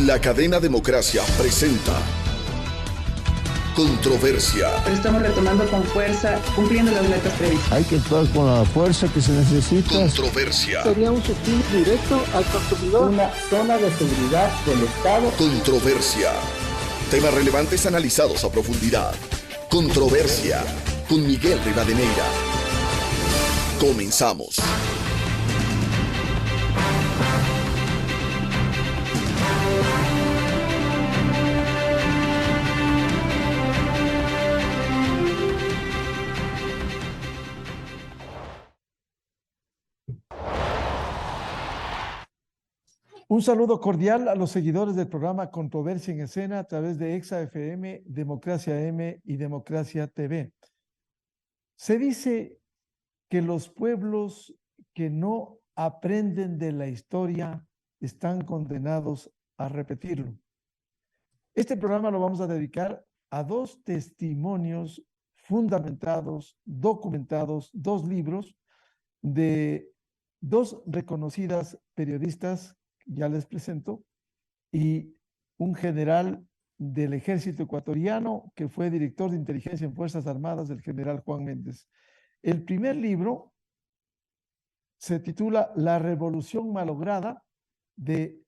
La cadena Democracia presenta Controversia. Pero estamos retomando con fuerza, cumpliendo las metas previstas. Hay que actuar con la fuerza que se necesita. Controversia. Sería un subsidio directo al consumidor. Una zona de seguridad del Estado. Controversia. Temas relevantes analizados a profundidad. Controversia. Con Miguel Rivadeneira. Comenzamos. Un saludo cordial a los seguidores del programa Controversia en Escena a través de Exa FM, Democracia M y Democracia TV. Se dice que los pueblos que no aprenden de la historia están condenados a repetirlo. Este programa lo vamos a dedicar a dos testimonios fundamentados, documentados, dos libros de dos reconocidas periodistas, ya les presento, y un general del ejército ecuatoriano que fue director de inteligencia en Fuerzas Armadas, el general Juan Méndez. El primer libro se titula La Revolución Malograda, de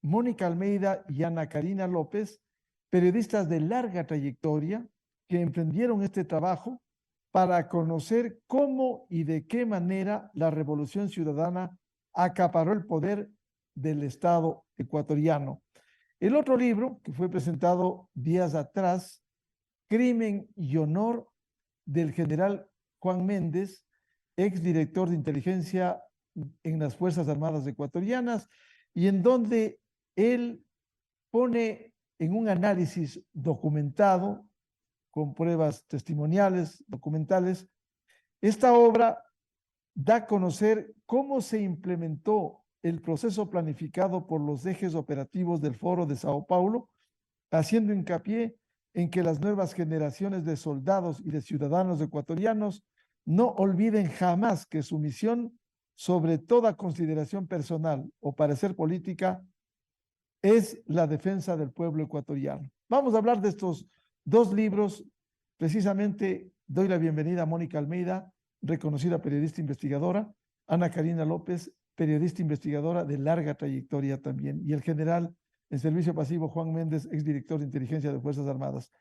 Mónica Almeida y Ana Karina López, periodistas de larga trayectoria que emprendieron este trabajo para conocer cómo y de qué manera la revolución ciudadana acaparó el poder del Estado ecuatoriano. El otro libro, que fue presentado días atrás, Crimen y Honor, del general Juan Méndez, exdirector de inteligencia en las Fuerzas Armadas ecuatorianas, y en donde él pone en un análisis documentado, con pruebas testimoniales, documentales, esta obra da a conocer cómo se implementó el proceso planificado por los ejes operativos del Foro de Sao Paulo, haciendo hincapié en que las nuevas generaciones de soldados y de ciudadanos ecuatorianos no olviden jamás que su misión, sobre toda consideración personal o parecer política, es la defensa del pueblo ecuatoriano. Vamos a hablar de estos dos libros. Precisamente doy la bienvenida a Mónica Almeida, reconocida periodista investigadora, Ana Karina López, periodista investigadora de larga trayectoria también, y el general en servicio pasivo Juan Méndez, exdirector de inteligencia de Fuerzas Armadas.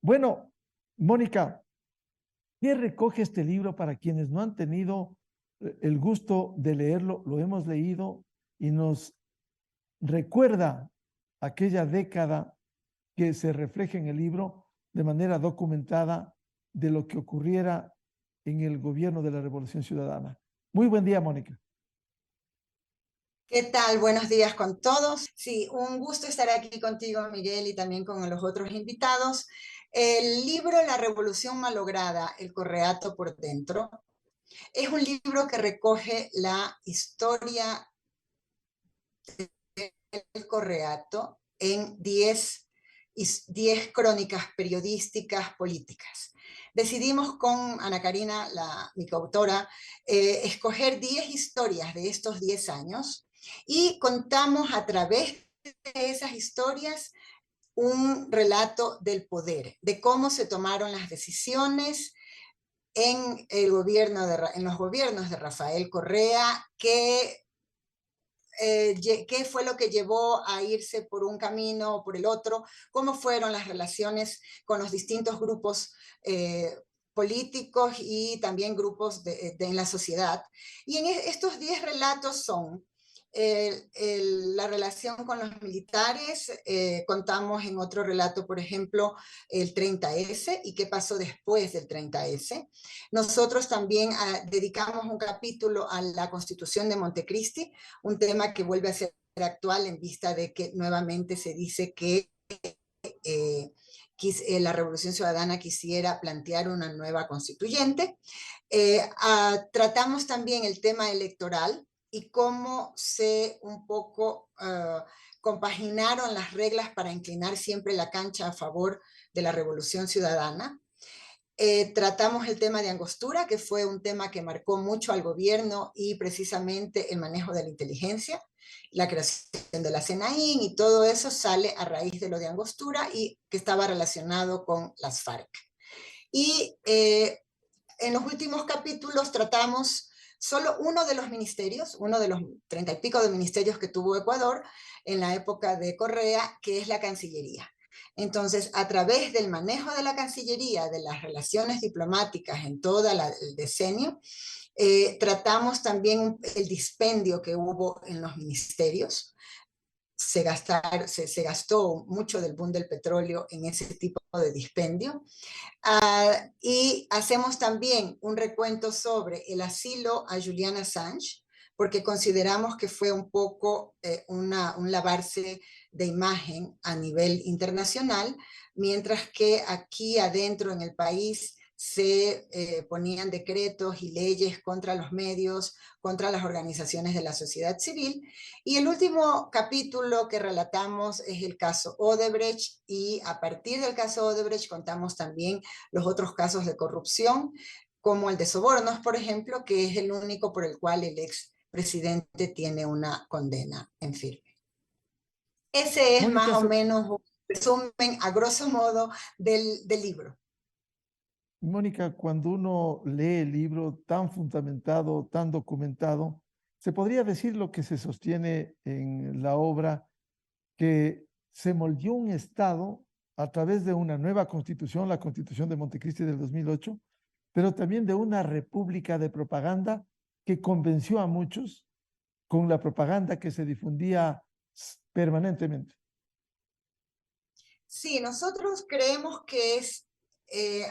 Bueno, Mónica, ¿qué recoge este libro para quienes no han tenido el gusto de leerlo? Lo hemos leído y nos recuerda aquella década que se refleja en el libro de manera documentada de lo que ocurriera en el gobierno de la Revolución Ciudadana. Muy buen día, Mónica. ¿Qué tal? Buenos días con todos. Sí, un gusto estar aquí contigo, Miguel, y también con los otros invitados. El libro La Revolución Malograda, el Correato por dentro, es un libro que recoge la historia del Correato en 10 crónicas periodísticas políticas. Decidimos con Ana Karina, mi coautora, escoger 10 historias de estos 10 años y contamos a través de esas historias un relato del poder, de cómo se tomaron las decisiones en los gobiernos de Rafael Correa, qué fue lo que llevó a irse por un camino o por el otro, cómo fueron las relaciones con los distintos grupos políticos y también grupos en la sociedad. Y en estos 10 relatos son la relación con los militares, contamos en otro relato, por ejemplo, el 30S y qué pasó después del 30S. Nosotros también dedicamos un capítulo a la Constitución de Montecristi, un tema que vuelve a ser actual en vista de que nuevamente se dice que la Revolución Ciudadana quisiera plantear una nueva constituyente. Tratamos también el tema electoral y cómo se un poco compaginaron las reglas para inclinar siempre la cancha a favor de la Revolución Ciudadana. Tratamos el tema de Angostura, que fue un tema que marcó mucho al gobierno y precisamente el manejo de la inteligencia. la creación de la CENAIN y todo eso sale a raíz de lo de Angostura y que estaba relacionado con las FARC. Y en los últimos capítulos tratamos solo uno de los ministerios, uno de los 30 y pico de ministerios que tuvo Ecuador en la época de Correa, que es la Cancillería. Entonces, a través del manejo de la Cancillería, de las relaciones diplomáticas en todo el decenio, tratamos también el dispendio que hubo en los ministerios. Se gastó mucho del boom del petróleo en ese tipo de dispendio. Y hacemos también un recuento sobre el asilo a Julian Assange, porque consideramos que fue un poco un lavarse de imagen a nivel internacional, mientras que aquí adentro en el país se ponían decretos y leyes contra los medios, contra las organizaciones de la sociedad civil. Y el último capítulo que relatamos es el caso Odebrecht, y a partir del caso Odebrecht contamos también los otros casos de corrupción, como el de sobornos, por ejemplo, que es el único por el cual el expresidente tiene una condena en firme. Ese es Mónica, más o menos un resumen, a grosso modo, del libro. Mónica, cuando uno lee el libro tan fundamentado, tan documentado, se podría decir lo que se sostiene en la obra, que se moldeó un Estado a través de una nueva constitución, la Constitución de Montecristi del 2008, pero también de una república de propaganda que convenció a muchos con la propaganda que se difundía permanentemente. Sí, nosotros creemos que es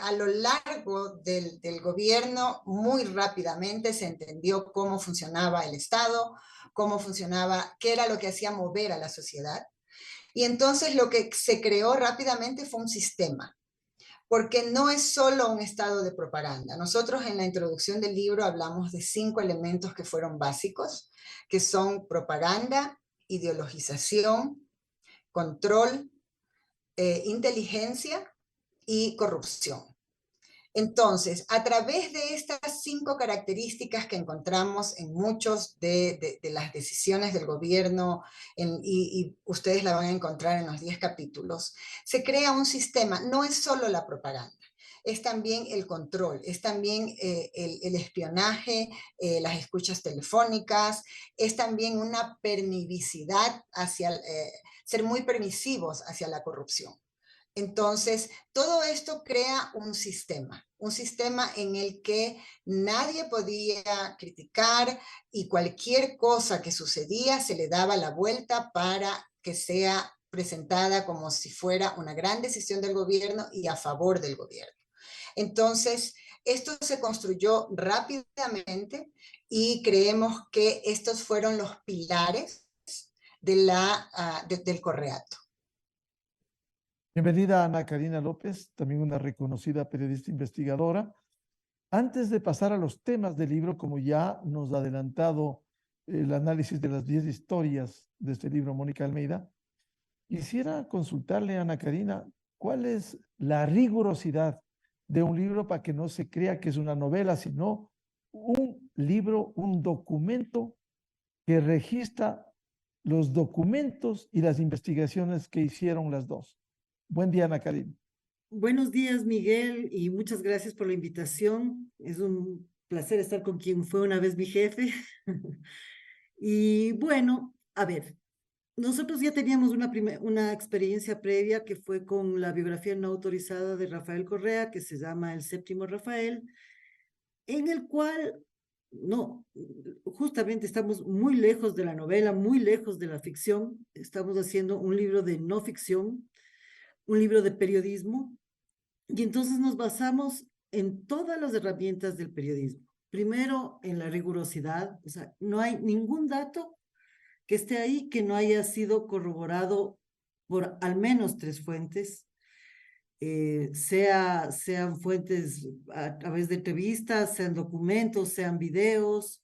a lo largo del gobierno muy rápidamente se entendió cómo funcionaba el Estado, cómo funcionaba, qué era lo que hacía mover a la sociedad. Y entonces lo que se creó rápidamente fue un sistema, porque no es solo un estado de propaganda. Nosotros en la introducción del libro hablamos de 5 elementos que fueron básicos, que son propaganda, ideologización, control, inteligencia y corrupción. Entonces, a través de estas 5 características que encontramos en muchos de las decisiones del gobierno, y ustedes la van a encontrar en los 10 capítulos, se crea un sistema. No es solo la propaganda, es también el control, es también el espionaje, las escuchas telefónicas, es también una permisividad hacia, ser muy permisivos hacia la corrupción. Entonces, todo esto crea un sistema en el que nadie podía criticar y cualquier cosa que sucedía se le daba la vuelta para que sea presentada como si fuera una gran decisión del gobierno y a favor del gobierno. Entonces, esto se construyó rápidamente y creemos que estos fueron los pilares del Correato. Bienvenida Ana Karina López, también una reconocida periodista investigadora. Antes de pasar a los temas del libro, como ya nos ha adelantado el análisis de las 10 historias de este libro, Mónica Almeida, quisiera consultarle a Ana Karina cuál es la rigurosidad de un libro para que no se crea que es una novela, sino un libro, un documento que registra los documentos y las investigaciones que hicieron las dos. Buen día, Ana Karina. Buenos días, Miguel, y muchas gracias por la invitación. Es un placer estar con quien fue una vez mi jefe. Y bueno, a ver, nosotros ya teníamos una experiencia previa que fue con la biografía no autorizada de Rafael Correa, que se llama El Séptimo Rafael, en el cual, no, justamente estamos muy lejos de la novela, muy lejos de la ficción. Estamos haciendo un libro de no ficción, un libro de periodismo, y entonces nos basamos en todas las herramientas del periodismo. Primero, en la rigurosidad, o sea, no hay ningún dato que esté ahí que no haya sido corroborado por al menos 3 fuentes, sean fuentes a través de entrevistas, sean documentos, sean videos.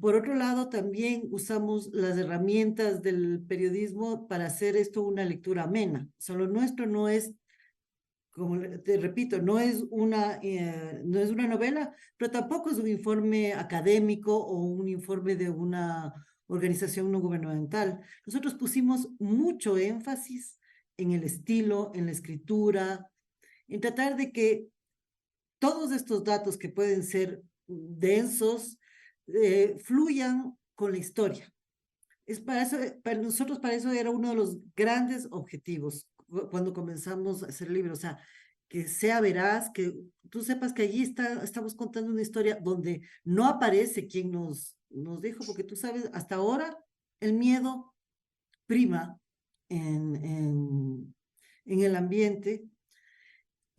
Por otro lado, también usamos las herramientas del periodismo para hacer esto una lectura amena. O sea, lo nuestro no es, como te repito, no es una novela, pero tampoco es un informe académico o un informe de una organización no gubernamental. Nosotros pusimos mucho énfasis en el estilo, en la escritura, en tratar de que todos estos datos que pueden ser densos fluyan con la historia. Es para eso, para nosotros, para eso era uno de los grandes objetivos cuando comenzamos a hacer el libro, o sea, que sea veraz, que tú sepas que allí estamos contando una historia donde no aparece quien nos dijo, porque tú sabes, hasta ahora el miedo prima en el ambiente.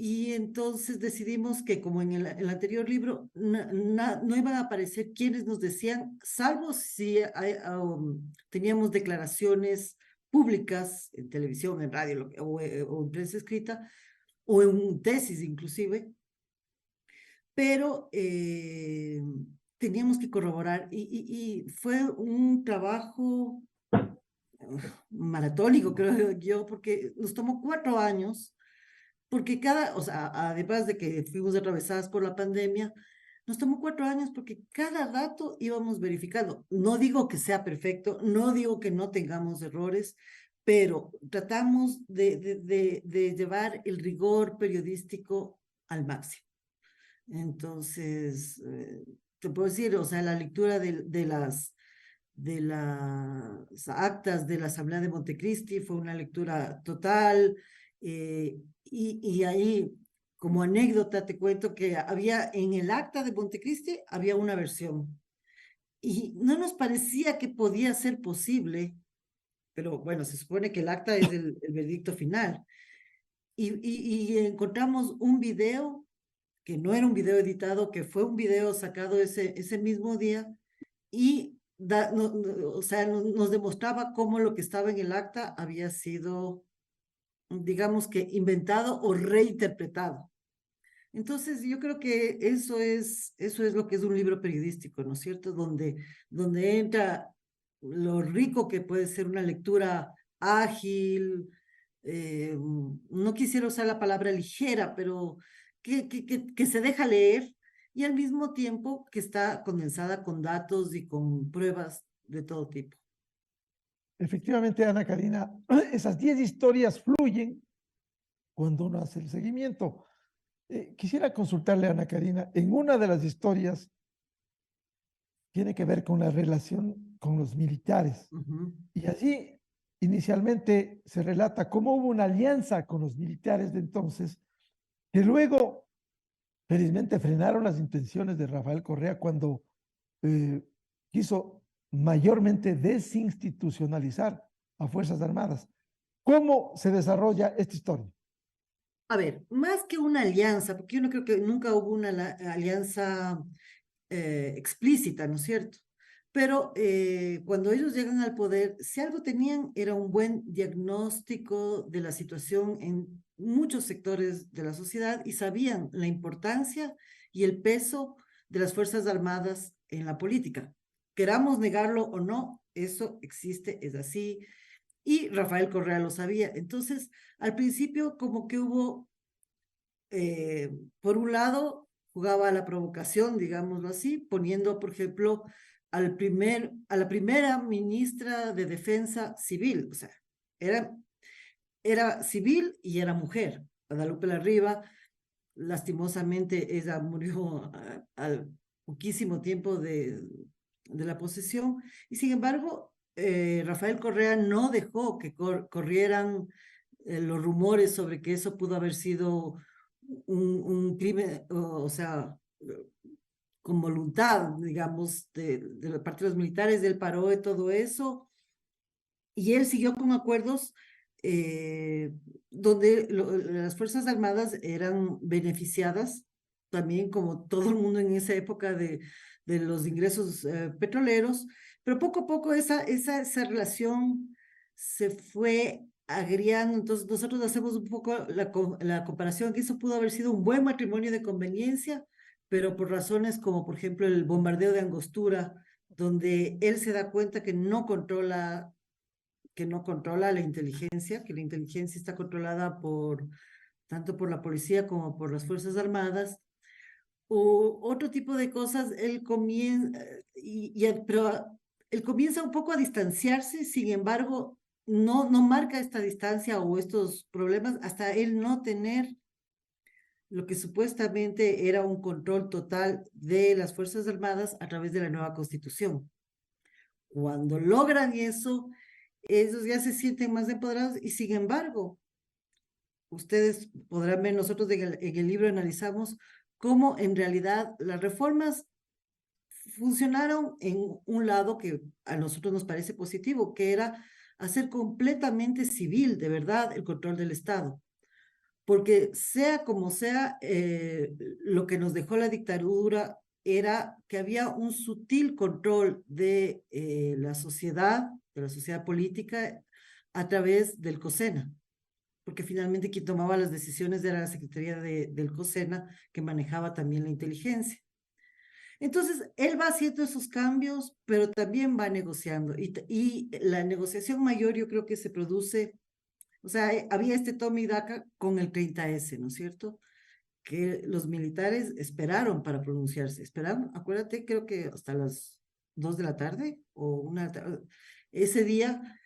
Y entonces decidimos que como en el anterior libro no iban a aparecer quienes nos decían, salvo si teníamos declaraciones públicas en televisión, en radio o en prensa escrita, o en tesis inclusive, pero teníamos que corroborar y fue un trabajo maratónico, creo yo, porque nos tomó 4 años porque o sea, además de que fuimos atravesadas por la pandemia, nos tomó 4 años porque cada dato íbamos verificando. No digo que sea perfecto, no digo que no tengamos errores, pero tratamos de llevar el rigor periodístico al máximo. Entonces, te puedo decir, o sea, la lectura de las actas de la Asamblea de Montecristi fue una lectura total, y ahí, como anécdota, te cuento que había en el acta de Montecristi, había una versión, y no nos parecía que podía ser posible, pero bueno, se supone que el acta es el veredicto final, y encontramos un video, que no era un video editado, que fue un video sacado ese mismo día, y o sea, nos demostraba cómo lo que estaba en el acta había sido, digamos que inventado o reinterpretado. Entonces, yo creo que eso es lo que es un libro periodístico, ¿no es cierto? Donde entra lo rico que puede ser una lectura ágil, no quisiera usar la palabra ligera, pero que se deja leer y al mismo tiempo que está condensada con datos y con pruebas de todo tipo. Efectivamente, Ana Karina, esas 10 historias fluyen cuando uno hace el seguimiento. Quisiera consultarle a Ana Karina, en una de las historias tiene que ver con la relación con los militares. Y allí inicialmente se relata cómo hubo una alianza con los militares de entonces, que luego felizmente frenaron las intenciones de Rafael Correa cuando quiso mayormente desinstitucionalizar a Fuerzas Armadas. ¿Cómo se desarrolla esta historia? A ver, más que una alianza, porque yo no creo que nunca hubo una alianza explícita, ¿no es cierto? Pero cuando ellos llegan al poder, si algo tenían era un buen diagnóstico de la situación en muchos sectores de la sociedad y sabían la importancia y el peso de las Fuerzas Armadas en la política. Queramos negarlo o no, eso existe, es así. Y Rafael Correa lo sabía. Entonces, al principio como que hubo, por un lado, jugaba a la provocación, digámoslo así, poniendo, por ejemplo, a la primera ministra de Defensa civil, o sea, era civil y era mujer, Guadalupe Larriva. Lastimosamente ella murió al poquísimo tiempo de la posesión, y sin embargo, Rafael Correa no dejó que corrieran los rumores sobre que eso pudo haber sido un crimen, o sea, con voluntad, digamos, de la parte de los militares. Él paró de todo eso y él siguió con acuerdos donde las Fuerzas Armadas eran beneficiadas también, como todo el mundo en esa época de los ingresos petroleros, pero poco a poco esa relación se fue agriando. Entonces nosotros hacemos un poco la comparación, que eso pudo haber sido un buen matrimonio de conveniencia, pero por razones como por ejemplo el bombardeo de Angostura, donde él se da cuenta que no controla la inteligencia, que la inteligencia está controlada tanto por la policía como por las Fuerzas Armadas, o otro tipo de cosas. Él comienza, pero él comienza un poco a distanciarse, sin embargo, no marca esta distancia o estos problemas hasta él no tener lo que supuestamente era un control total de las Fuerzas Armadas a través de la nueva Constitución. Cuando logran eso, ellos ya se sienten más empoderados y sin embargo, ustedes podrán ver, nosotros en el libro analizamos cómo en realidad las reformas funcionaron en un lado que a nosotros nos parece positivo, que era hacer completamente civil, de verdad, el control del Estado. Porque sea como sea, lo que nos dejó la dictadura era que había un sutil control de la sociedad política a través del COSENA, porque finalmente quien tomaba las decisiones era la Secretaría del COSENA, que manejaba también la inteligencia. Entonces, él va haciendo esos cambios, pero también va negociando. Y la negociación mayor yo creo que se produce, o sea, había este toma y daca con el 30S, ¿no es cierto? Que los militares esperaron para pronunciarse. Esperaron, acuérdate, creo que hasta las 2 de la tarde o 1 de la tarde. Ese día,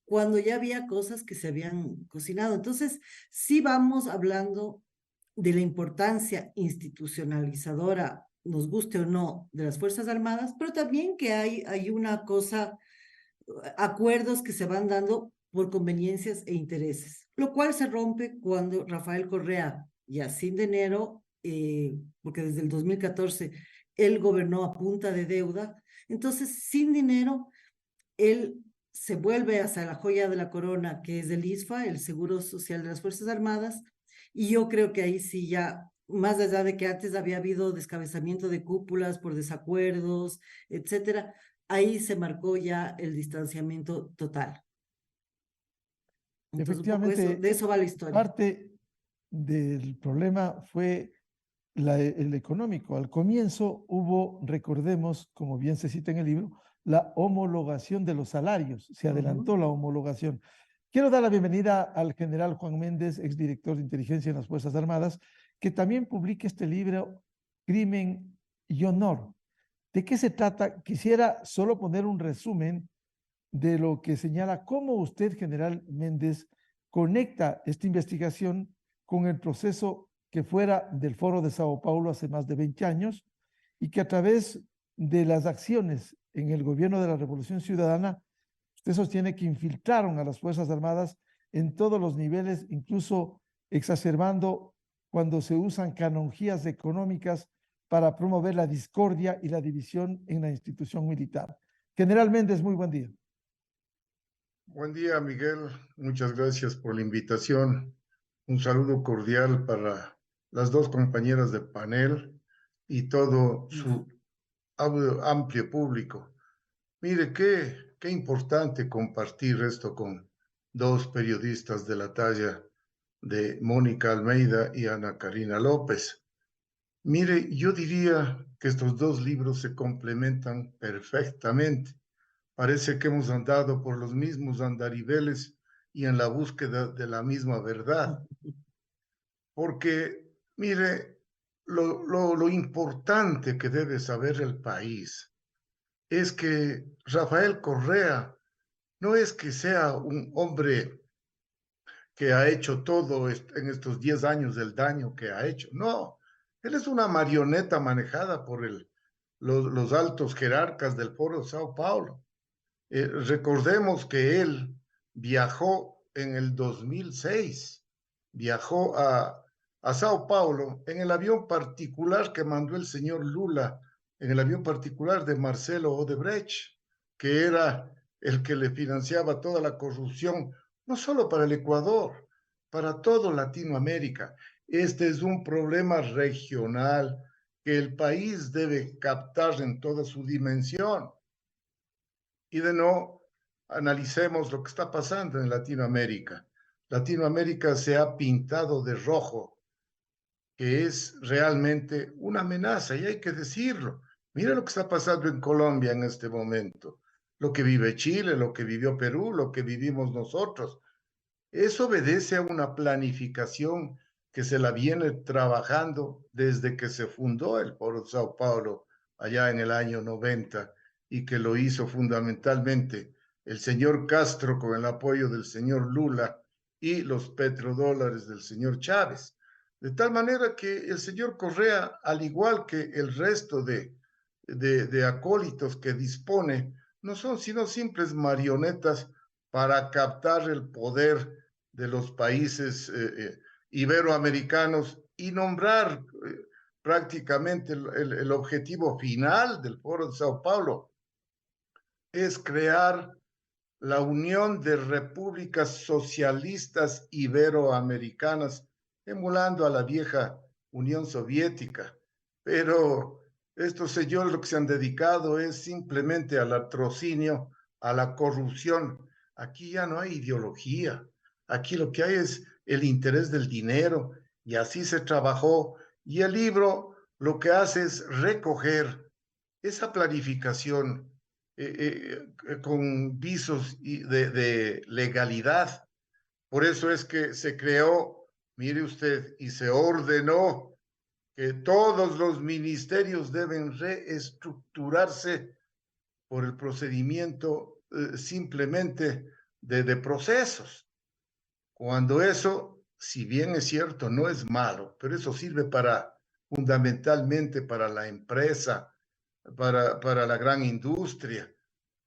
cuando ya había cosas que se habían cocinado. Entonces, sí vamos hablando de la importancia institucionalizadora, nos guste o no, de las Fuerzas Armadas, pero también que hay una cosa, acuerdos que se van dando por conveniencias e intereses, lo cual se rompe cuando Rafael Correa, ya sin dinero, porque desde el 2014 él gobernó a punta de deuda, entonces sin dinero, él se vuelve hacia la joya de la corona, que es el ISFA, el Seguro Social de las Fuerzas Armadas, y yo creo que ahí sí ya, más allá de que antes había habido descabezamiento de cúpulas por desacuerdos, etcétera, ahí se marcó ya el distanciamiento total. Entonces, Efectivamente, de eso va la historia. parte del problema fue el económico. Al comienzo hubo, recordemos, como bien se cita en el libro, la homologación de los salarios. Se adelantó la homologación. Quiero dar la bienvenida al general Juan Méndez, exdirector de inteligencia en las Fuerzas Armadas, que también publica este libro, Crimen y Honor. ¿De qué se trata? Quisiera solo poner un resumen de lo que señala cómo usted, general Méndez, conecta esta investigación con el proceso que fuera del Foro de Sao Paulo hace más de 20 años y que a través de las acciones en el gobierno de la Revolución Ciudadana, usted sostiene que infiltraron a las Fuerzas Armadas en todos los niveles, incluso exacerbando cuando se usan canonjías económicas para promover la discordia y la división en la institución militar. General Méndez, muy buen día. Buen día, Miguel. Muchas gracias por la invitación. Un saludo cordial para las dos compañeras de panel y todo su amplio público. Mire, qué importante compartir esto con dos periodistas de la talla de Mónica Almeida y Ana Karina López. Mire, yo diría que estos dos libros se complementan perfectamente. Parece que hemos andado por los mismos andariveles y en la búsqueda de la misma verdad. Porque, mire, lo importante que debe saber el país es que Rafael Correa no es que sea un hombre que ha hecho todo en estos 10 años del daño que ha hecho. No, él es una marioneta manejada por los altos jerarcas del Foro de Sao Paulo. Recordemos que él viajó en el 2006, viajó a Sao Paulo en el avión particular que mandó el señor Lula, en el avión particular de Marcelo Odebrecht, que era el que le financiaba toda la corrupción, no solo para el Ecuador, para todo Latinoamérica. Este es un problema regional que el país debe captar en toda su dimensión. Y de no, analicemos lo que está pasando en Latinoamérica. Latinoamérica se ha pintado de rojo, que es realmente una amenaza, y hay que decirlo. Mira lo que está pasando en Colombia en este momento, lo que vive Chile, lo que vivió Perú, lo que vivimos nosotros. Eso obedece a una planificación que se la viene trabajando desde que se fundó el Foro de Sao Paulo, allá en el año 90. y que lo hizo fundamentalmente el señor Castro con el apoyo del señor Lula y los petrodólares del señor Chávez. De tal manera que el señor Correa, al igual que el resto de acólitos que dispone, no son sino simples marionetas para captar el poder de los países iberoamericanos y nombrar prácticamente el objetivo final del Foro de Sao Paulo es crear la Unión de Repúblicas Socialistas Iberoamericanas, emulando a la vieja Unión Soviética. Pero estos señores lo que se han dedicado es simplemente al latrocinio, a la corrupción. Aquí ya no hay ideología. Aquí lo que hay es el interés del dinero, y así se trabajó. Y el libro lo que hace es recoger esa planificación con visos de legalidad. Por eso es que se creó, mire usted, y se ordenó que todos los ministerios deben reestructurarse por el procedimiento simplemente de procesos. Cuando eso, si bien es cierto, no es malo, pero eso sirve fundamentalmente para la empresa, para la gran industria,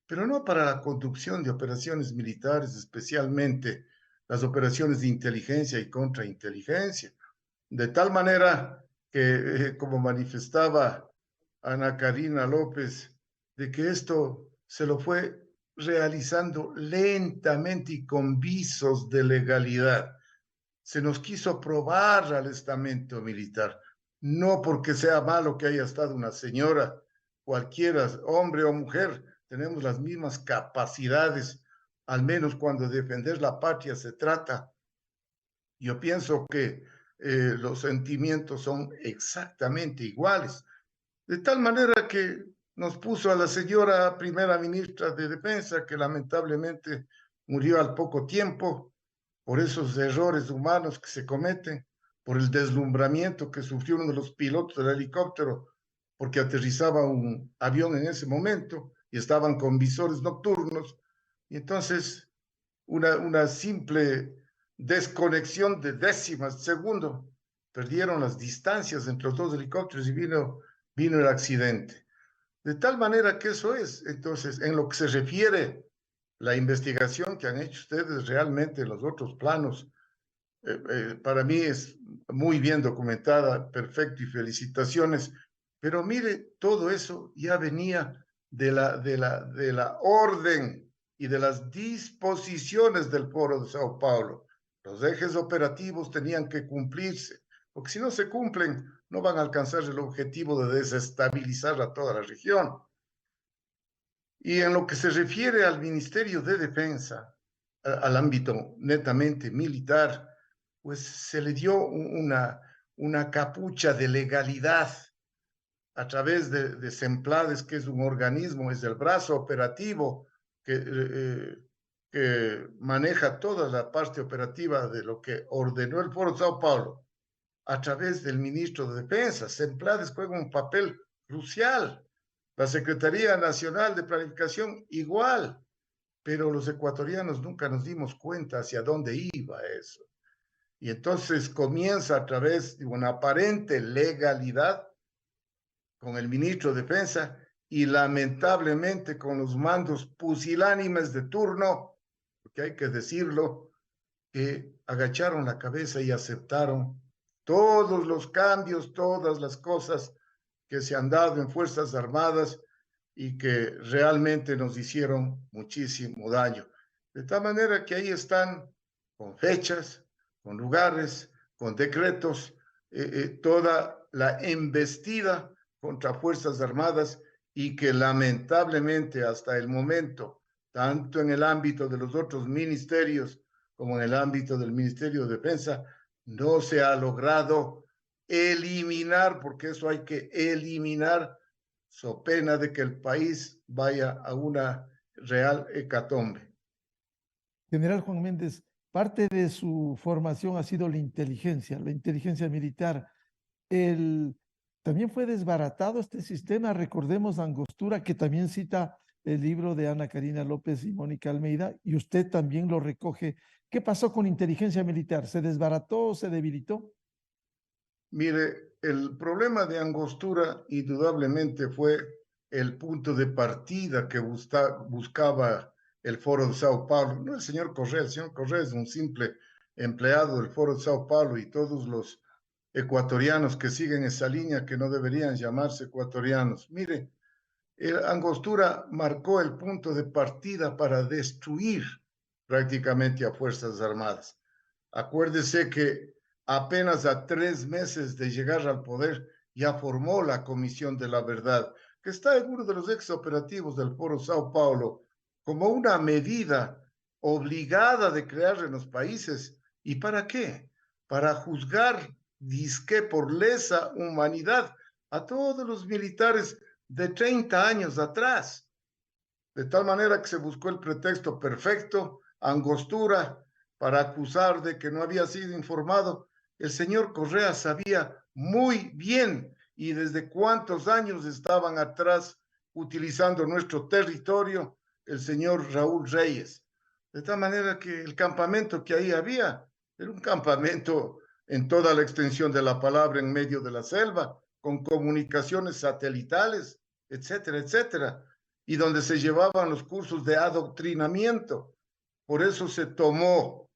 pero no para la conducción de operaciones militares, especialmente las operaciones de inteligencia y contrainteligencia. De tal manera que, como manifestaba Ana Karina López, de que esto se lo fue realizando lentamente y con visos de legalidad. Se nos quiso probar al estamento militar, no porque sea malo que haya estado una señora, cualquiera, hombre o mujer, tenemos las mismas capacidades, al menos cuando de defender la patria se trata. Yo pienso que los sentimientos son exactamente iguales, de tal manera que nos puso a la señora primera ministra de Defensa, que lamentablemente murió al poco tiempo, por esos errores humanos que se cometen, por el deslumbramiento que sufrió uno de los pilotos del helicóptero, porque aterrizaba un avión en ese momento y estaban con visores nocturnos, y entonces una simple desconexión de décimas de segundo, perdieron las distancias entre los dos helicópteros y vino el accidente. De tal manera que eso es, entonces, en lo que se refiere la investigación que han hecho ustedes realmente en los otros planos, para mí es muy bien documentada, perfecto, y felicitaciones. Pero mire, todo eso ya venía de la orden y de las disposiciones del Foro de Sao Paulo. Los ejes operativos tenían que cumplirse, porque si no se cumplen, no van a alcanzar el objetivo de desestabilizar a toda la región. Y en lo que se refiere al Ministerio de Defensa, al ámbito netamente militar, pues se le dio una capucha de legalidad a través de SEMPLADES, que es un organismo, es el brazo operativo que maneja toda la parte operativa de lo que ordenó el Foro de Sao Paulo, a través del ministro de Defensa. SEMPLADES juega un papel crucial. La Secretaría Nacional de Planificación igual, pero los ecuatorianos nunca nos dimos cuenta hacia dónde iba eso. Y entonces comienza a través de una aparente legalidad con el ministro de Defensa y lamentablemente con los mandos pusilánimes de turno, porque hay que decirlo, que agacharon la cabeza y aceptaron todos los cambios, todas las cosas que se han dado en Fuerzas Armadas y que realmente nos hicieron muchísimo daño. De tal manera que ahí están, con fechas, con lugares, con decretos, toda la embestida contra Fuerzas Armadas, y que lamentablemente hasta el momento, tanto en el ámbito de los otros ministerios como en el ámbito del Ministerio de Defensa, no se ha logrado eliminar, porque eso hay que eliminar, so pena de que el país vaya a una real hecatombe. General Juan Méndez, parte de su formación ha sido la inteligencia militar. también fue desbaratado este sistema. Recordemos a Angostura, que también cita el libro de Ana Karina López y Mónica Almeida, y usted también lo recoge. ¿Qué pasó con inteligencia militar? ¿Se desbarató o se debilitó? Mire, el problema de Angostura indudablemente fue el punto de partida que buscaba el Foro de Sao Paulo. No el señor Correa es un simple empleado del Foro de Sao Paulo y todos los ecuatorianos que siguen esa línea que no deberían llamarse ecuatorianos. Mire, Angostura marcó el punto de partida para destruir prácticamente a Fuerzas Armadas. Acuérdese que apenas a 3 meses de llegar al poder ya formó la Comisión de la Verdad, que está en uno de los exoperativos del Foro Sao Paulo, como una medida obligada de crear en los países. ¿Y para qué? Para juzgar, disque por lesa humanidad, a todos los militares de 30 años atrás. De tal manera que se buscó el pretexto perfecto, Angostura, para acusar de que no había sido informado. El señor Correa sabía muy bien y desde cuántos años estaban atrás utilizando nuestro territorio el señor Raúl Reyes. De tal manera que el campamento que ahí había era un campamento en toda la extensión de la palabra en medio de la selva, con comunicaciones satelitales, etcétera, etcétera, y donde se llevaban los cursos de adoctrinamiento. Por eso se tomó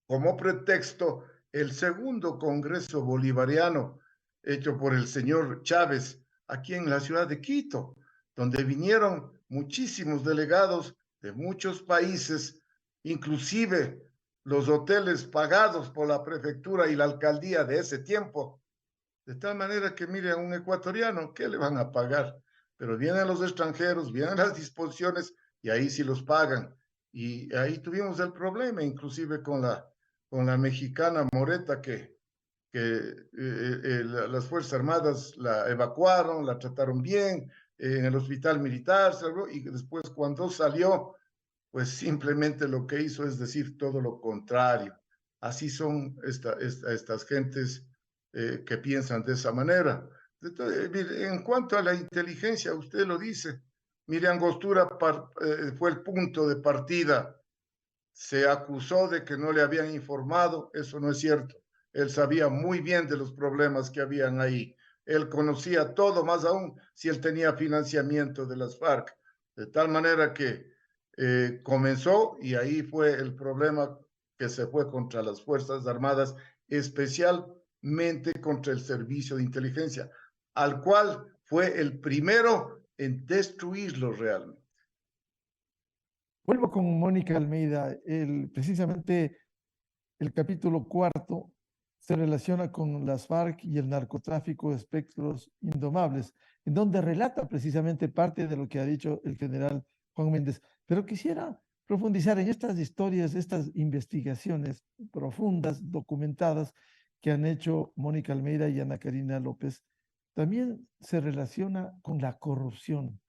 como pretexto el segundo Congreso Bolivariano hecho por el señor Chávez aquí en la ciudad de Quito, donde vinieron muchísimos delegados de muchos países, inclusive los hoteles pagados por la prefectura y la alcaldía de ese tiempo. De tal manera que, mire, a un ecuatoriano, ¿qué le van a pagar? Pero vienen los extranjeros, vienen las disposiciones y ahí sí los pagan. Y ahí tuvimos el problema, inclusive con la mexicana Moreta, que las Fuerzas Armadas la evacuaron, la trataron bien, en el hospital militar, y después cuando salió, pues simplemente lo que hizo es decir todo lo contrario. Así son estas gentes que piensan de esa manera. Entonces, mire, en cuanto a la inteligencia, usted lo dice, mire, Angostura fue el punto de partida. Se acusó de que no le habían informado, eso no es cierto. Él sabía muy bien de los problemas que habían ahí. Él conocía todo, más aún si él tenía financiamiento de las FARC. De tal manera que comenzó y ahí fue el problema que se fue contra las Fuerzas Armadas, especialmente contra el Servicio de Inteligencia, al cual fue el primero en destruirlo realmente. Vuelvo con Mónica Almeida. Precisamente el capítulo 4 se relaciona con las FARC y el narcotráfico de espectros indomables, en donde relata precisamente parte de lo que ha dicho el general Juan Méndez. Pero quisiera profundizar en estas historias, estas investigaciones profundas, documentadas, que han hecho Mónica Almeida y Ana Karina López. También se relaciona con la corrupción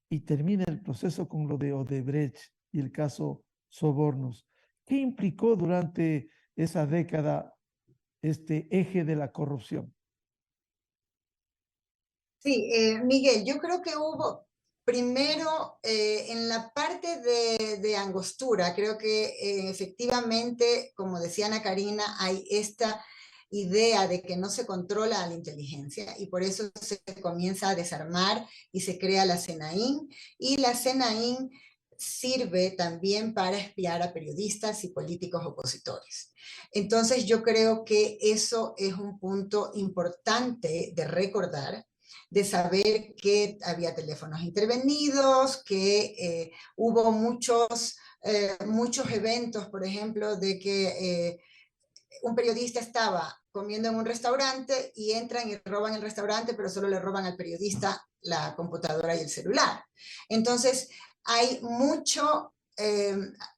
y termina el proceso con lo de Odebrecht y el caso Sobornos. ¿Qué implicó durante esa década este eje de la corrupción? Sí, Miguel, yo creo que hubo, primero, en la parte de Angostura, creo que efectivamente, como decía Ana Karina, hay esta idea de que no se controla a la inteligencia y por eso se comienza a desarmar y se crea la CENAIN, y la CENAIN sirve también para espiar a periodistas y políticos opositores. Entonces yo creo que eso es un punto importante de recordar, de saber que había teléfonos intervenidos, que hubo muchos eventos, por ejemplo, de que un periodista estaba comiendo en un restaurante y entran y roban el restaurante, pero solo le roban al periodista la computadora y el celular. Entonces, hay mucho,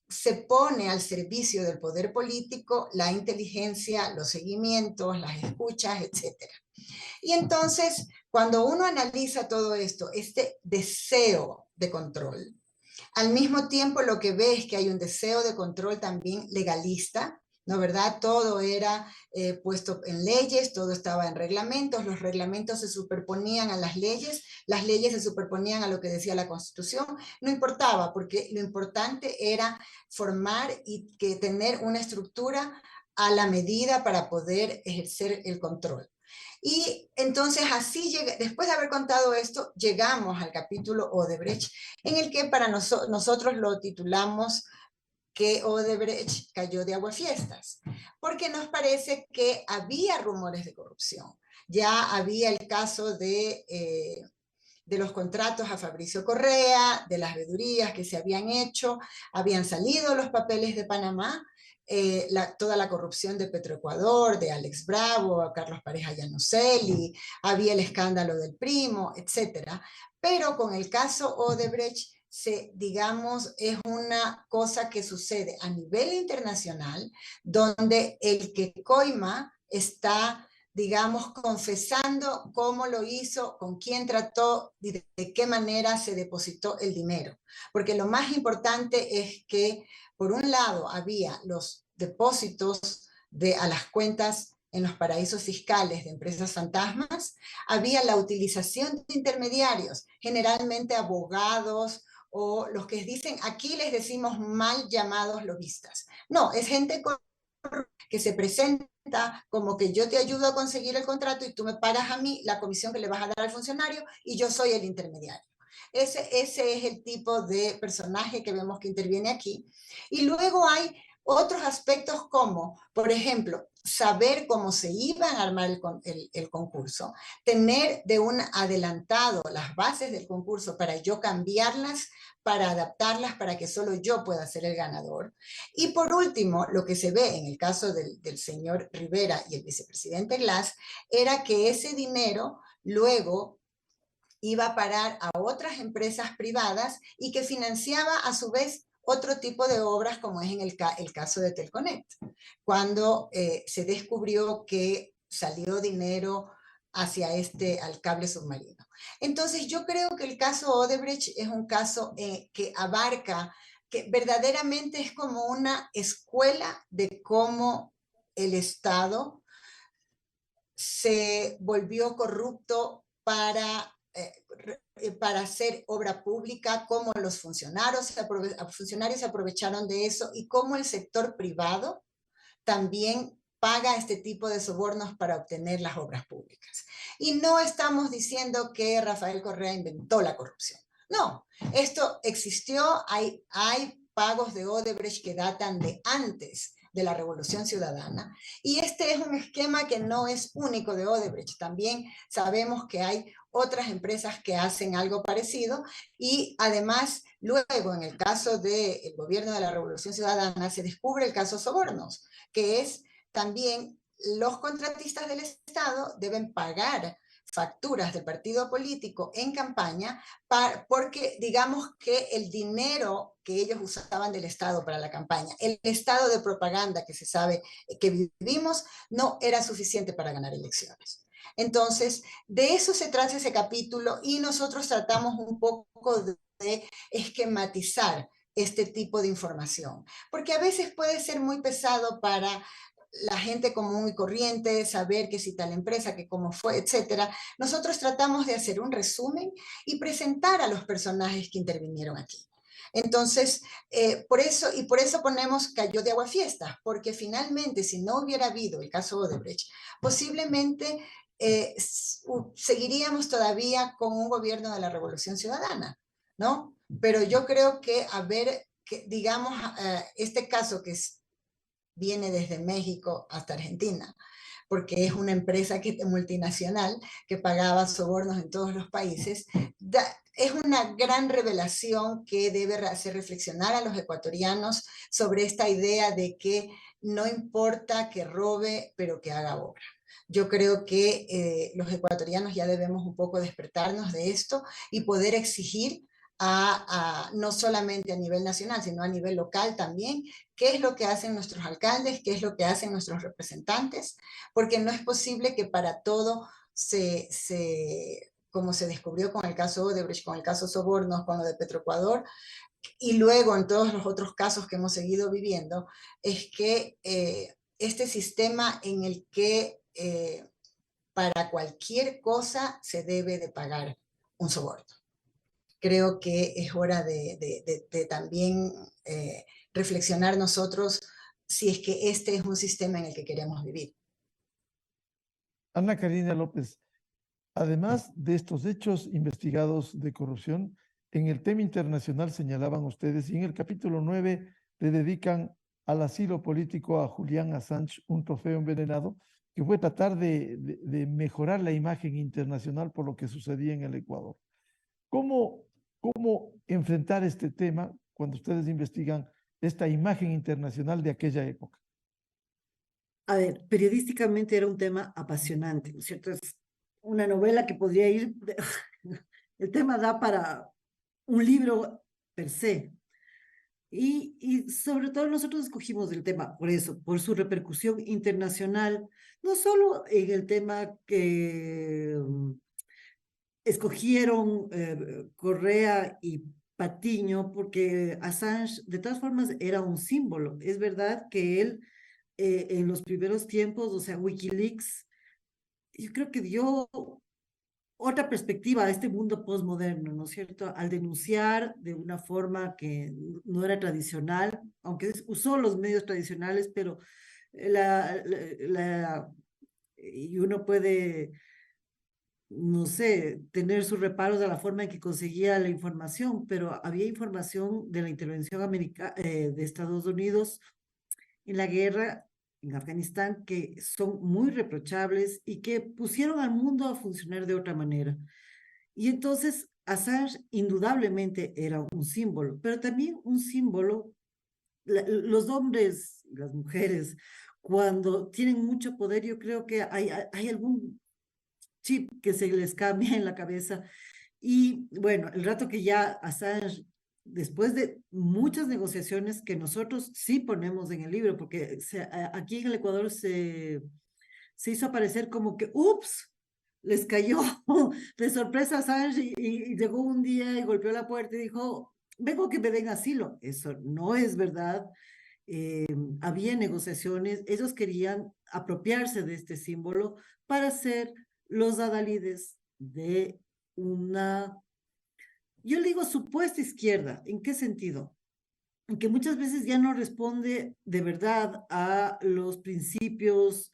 se pone al servicio del poder político la inteligencia, los seguimientos, las escuchas, etc. Y entonces, cuando uno analiza todo esto, este deseo de control, al mismo tiempo lo que ve es que hay un deseo de control también legalista, ¿no verdad? Todo era puesto en leyes, todo estaba en reglamentos, los reglamentos se superponían a las leyes se superponían a lo que decía la Constitución, no importaba, porque lo importante era formar y que tener una estructura a la medida para poder ejercer el control. Y entonces así, después de haber contado esto, llegamos al capítulo Odebrecht, en el que para nosotros lo titulamos que Odebrecht cayó de aguafiestas, porque nos parece que había rumores de corrupción. Ya había el caso de los contratos a Fabricio Correa, de las vedurías que se habían hecho, habían salido los papeles de Panamá, toda la corrupción de Petroecuador, de Alex Bravo, Carlos Pareja Llanosselli, había el escándalo del primo, etc. Pero con el caso Odebrecht, digamos, es una cosa que sucede a nivel internacional, donde el que coima está, digamos, confesando cómo lo hizo, con quién trató y de qué manera se depositó el dinero. Porque lo más importante es que, por un lado, había los depósitos a las cuentas en los paraísos fiscales de empresas fantasmas, había la utilización de intermediarios, generalmente abogados o los que dicen, aquí les decimos mal llamados lobistas. No, es gente que se presenta como que yo te ayudo a conseguir el contrato y tú me pagas a mí la comisión que le vas a dar al funcionario y yo soy el intermediario. Ese es el tipo de personaje que vemos que interviene aquí. Y luego hay otros aspectos como, por ejemplo, saber cómo se iban a armar el concurso, tener de un adelantado las bases del concurso para yo cambiarlas, para adaptarlas, para que solo yo pueda ser el ganador. Y por último, lo que se ve en el caso del señor Rivera y el vicepresidente Glass, era que ese dinero luego iba a parar a otras empresas privadas y que financiaba a su vez otro tipo de obras, como es en el caso de Telconet, cuando se descubrió que salió dinero hacia al cable submarino. Entonces yo creo que el caso Odebrecht es un caso que abarca, que verdaderamente es como una escuela de cómo el Estado se volvió corrupto para hacer obra pública, cómo los funcionarios se aprovecharon de eso y cómo el sector privado también paga este tipo de sobornos para obtener las obras públicas. Y no estamos diciendo que Rafael Correa inventó la corrupción. No, esto existió, hay pagos de Odebrecht que datan de antes de la Revolución Ciudadana. Y este es un esquema que no es único de Odebrecht. También sabemos que hay otras empresas que hacen algo parecido y además luego en el caso del gobierno de la Revolución Ciudadana se descubre el caso Sobornos, que es también los contratistas del Estado deben pagar facturas del partido político en campaña porque digamos que el dinero que ellos usaban del Estado para la campaña, el estado de propaganda que se sabe que vivimos, no era suficiente para ganar elecciones. Entonces, de eso se trata ese capítulo y nosotros tratamos un poco de esquematizar este tipo de información, porque a veces puede ser muy pesado para la gente común y corriente, saber que si tal empresa, que cómo fue, etcétera. Nosotros tratamos de hacer un resumen y presentar a los personajes que intervinieron aquí. Entonces, por eso ponemos cayó de aguafiestas, porque finalmente, si no hubiera habido el caso Odebrecht, posiblemente seguiríamos todavía con un gobierno de la Revolución Ciudadana, ¿no? Pero yo creo que digamos, este caso que viene desde México hasta Argentina, porque es una empresa multinacional que pagaba sobornos en todos los países, es una gran revelación que debe hacer reflexionar a los ecuatorianos sobre esta idea de que no importa que robe, pero que haga obra. Yo creo que los ecuatorianos ya debemos un poco despertarnos de esto y poder exigir no solamente a nivel nacional, sino a nivel local también, qué es lo que hacen nuestros alcaldes, qué es lo que hacen nuestros representantes, porque no es posible que para todo como se descubrió con el caso Odebrecht, con el caso Sobornos, con lo de Petroecuador, y luego en todos los otros casos que hemos seguido viviendo, es que este sistema en el que para cualquier cosa se debe de pagar un soborno. Creo que es hora de también reflexionar nosotros si es que este es un sistema en el que queremos vivir. Ana Karina López, además de estos hechos investigados de corrupción, en el tema internacional señalaban ustedes, y en el capítulo 9 le dedican al asilo político a Julian Assange, un trofeo envenenado, que fue tratar de mejorar la imagen internacional por lo que sucedía en el Ecuador. ¿Cómo enfrentar este tema cuando ustedes investigan esta imagen internacional de aquella época? A ver, periodísticamente era un tema apasionante, ¿no es cierto? Es una novela que podría ir, el tema da para un libro per se. Y sobre todo nosotros escogimos el tema por eso, por su repercusión internacional, no solo en el tema que escogieron Correa y Patiño, porque Assange de todas formas era un símbolo. Es verdad que él en los primeros tiempos, o sea, Wikileaks, yo creo que dio otra perspectiva a este mundo postmoderno, ¿no es cierto? Al denunciar de una forma que no era tradicional, aunque usó los medios tradicionales, pero y uno puede, no sé, tener sus reparos a la forma en que conseguía la información, pero había información de la intervención de Estados Unidos en la guerra en Afganistán que son muy reprochables y que pusieron al mundo a funcionar de otra manera. Y entonces Assange indudablemente era un símbolo, pero también un símbolo, los hombres y las mujeres, cuando tienen mucho poder, yo creo que hay algún chip que se les cambia en la cabeza. Y bueno, el rato que ya Assange, después de muchas negociaciones que nosotros sí ponemos en el libro, porque aquí en el Ecuador se hizo aparecer como que, ups, les cayó de sorpresa a Assange y llegó un día y golpeó la puerta y dijo, vengo que me den asilo. Eso no es verdad. Había negociaciones, ellos querían apropiarse de este símbolo para ser los adalides de una, yo le digo supuesta izquierda. ¿En qué sentido? En que muchas veces ya no responde de verdad a los principios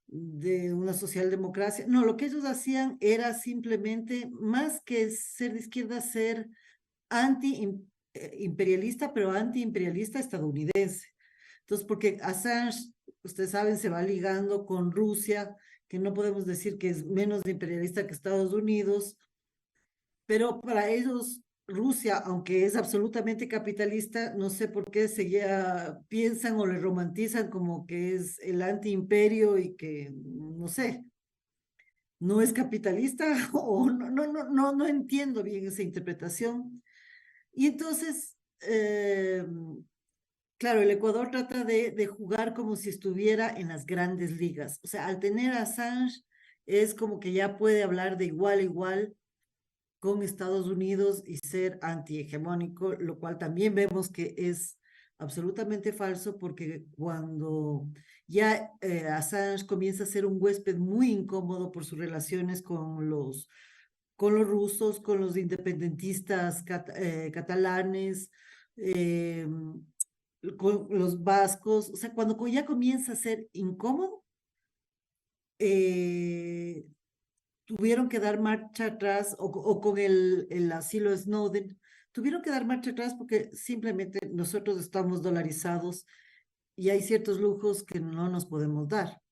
de una socialdemocracia. No, lo que ellos hacían era simplemente, más que ser de izquierda, ser anti-imperialista, pero anti-imperialista estadounidense. Entonces, porque Assange, ustedes saben, se va ligando con Rusia, que no podemos decir que es menos imperialista que Estados Unidos, pero para ellos Rusia, aunque es absolutamente capitalista, no sé por qué piensan o le romantizan como que es el antiimperio y que, no sé, no es capitalista o no entiendo bien esa interpretación. Y entonces, claro, el Ecuador trata de jugar como si estuviera en las grandes ligas. O sea, al tener a Assange, es como que ya puede hablar de igual a igual con Estados Unidos y ser antihegemónico, lo cual también vemos que es absolutamente falso, porque cuando ya Assange comienza a ser un huésped muy incómodo por sus relaciones con los rusos, con los independentistas catalanes, con los vascos, o sea, cuando ya comienza a ser incómodo, tuvieron que dar marcha atrás, o con el asilo Snowden, tuvieron que dar marcha atrás porque simplemente nosotros estamos dolarizados y hay ciertos lujos que no nos podemos dar.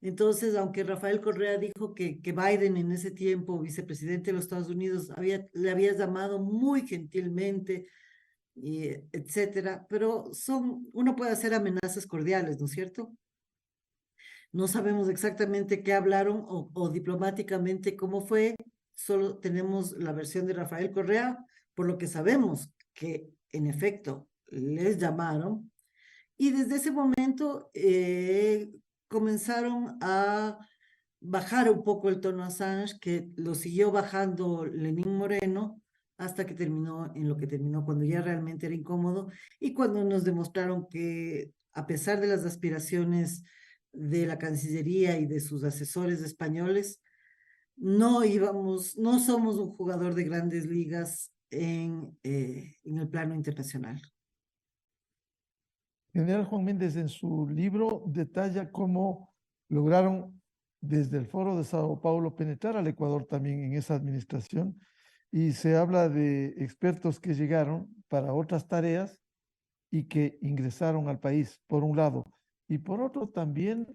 Entonces, aunque Rafael Correa dijo que Biden en ese tiempo, vicepresidente de los Estados Unidos, le había llamado muy gentilmente, etcétera, pero uno puede hacer amenazas cordiales, ¿no es cierto? No sabemos exactamente qué hablaron o diplomáticamente cómo fue, solo tenemos la versión de Rafael Correa, por lo que sabemos que en efecto les llamaron, y desde ese momento comenzaron a bajar un poco el tono a Assange, que lo siguió bajando Lenín Moreno, hasta que terminó en lo que terminó, cuando ya realmente era incómodo y cuando nos demostraron que a pesar de las aspiraciones de la Cancillería y de sus asesores españoles, no somos un jugador de grandes ligas en el plano internacional. General Juan Méndez en su libro detalla cómo lograron desde el Foro de Sao Paulo penetrar al Ecuador también en esa administración y se habla de expertos que llegaron para otras tareas y que ingresaron al país, por un lado, y por otro también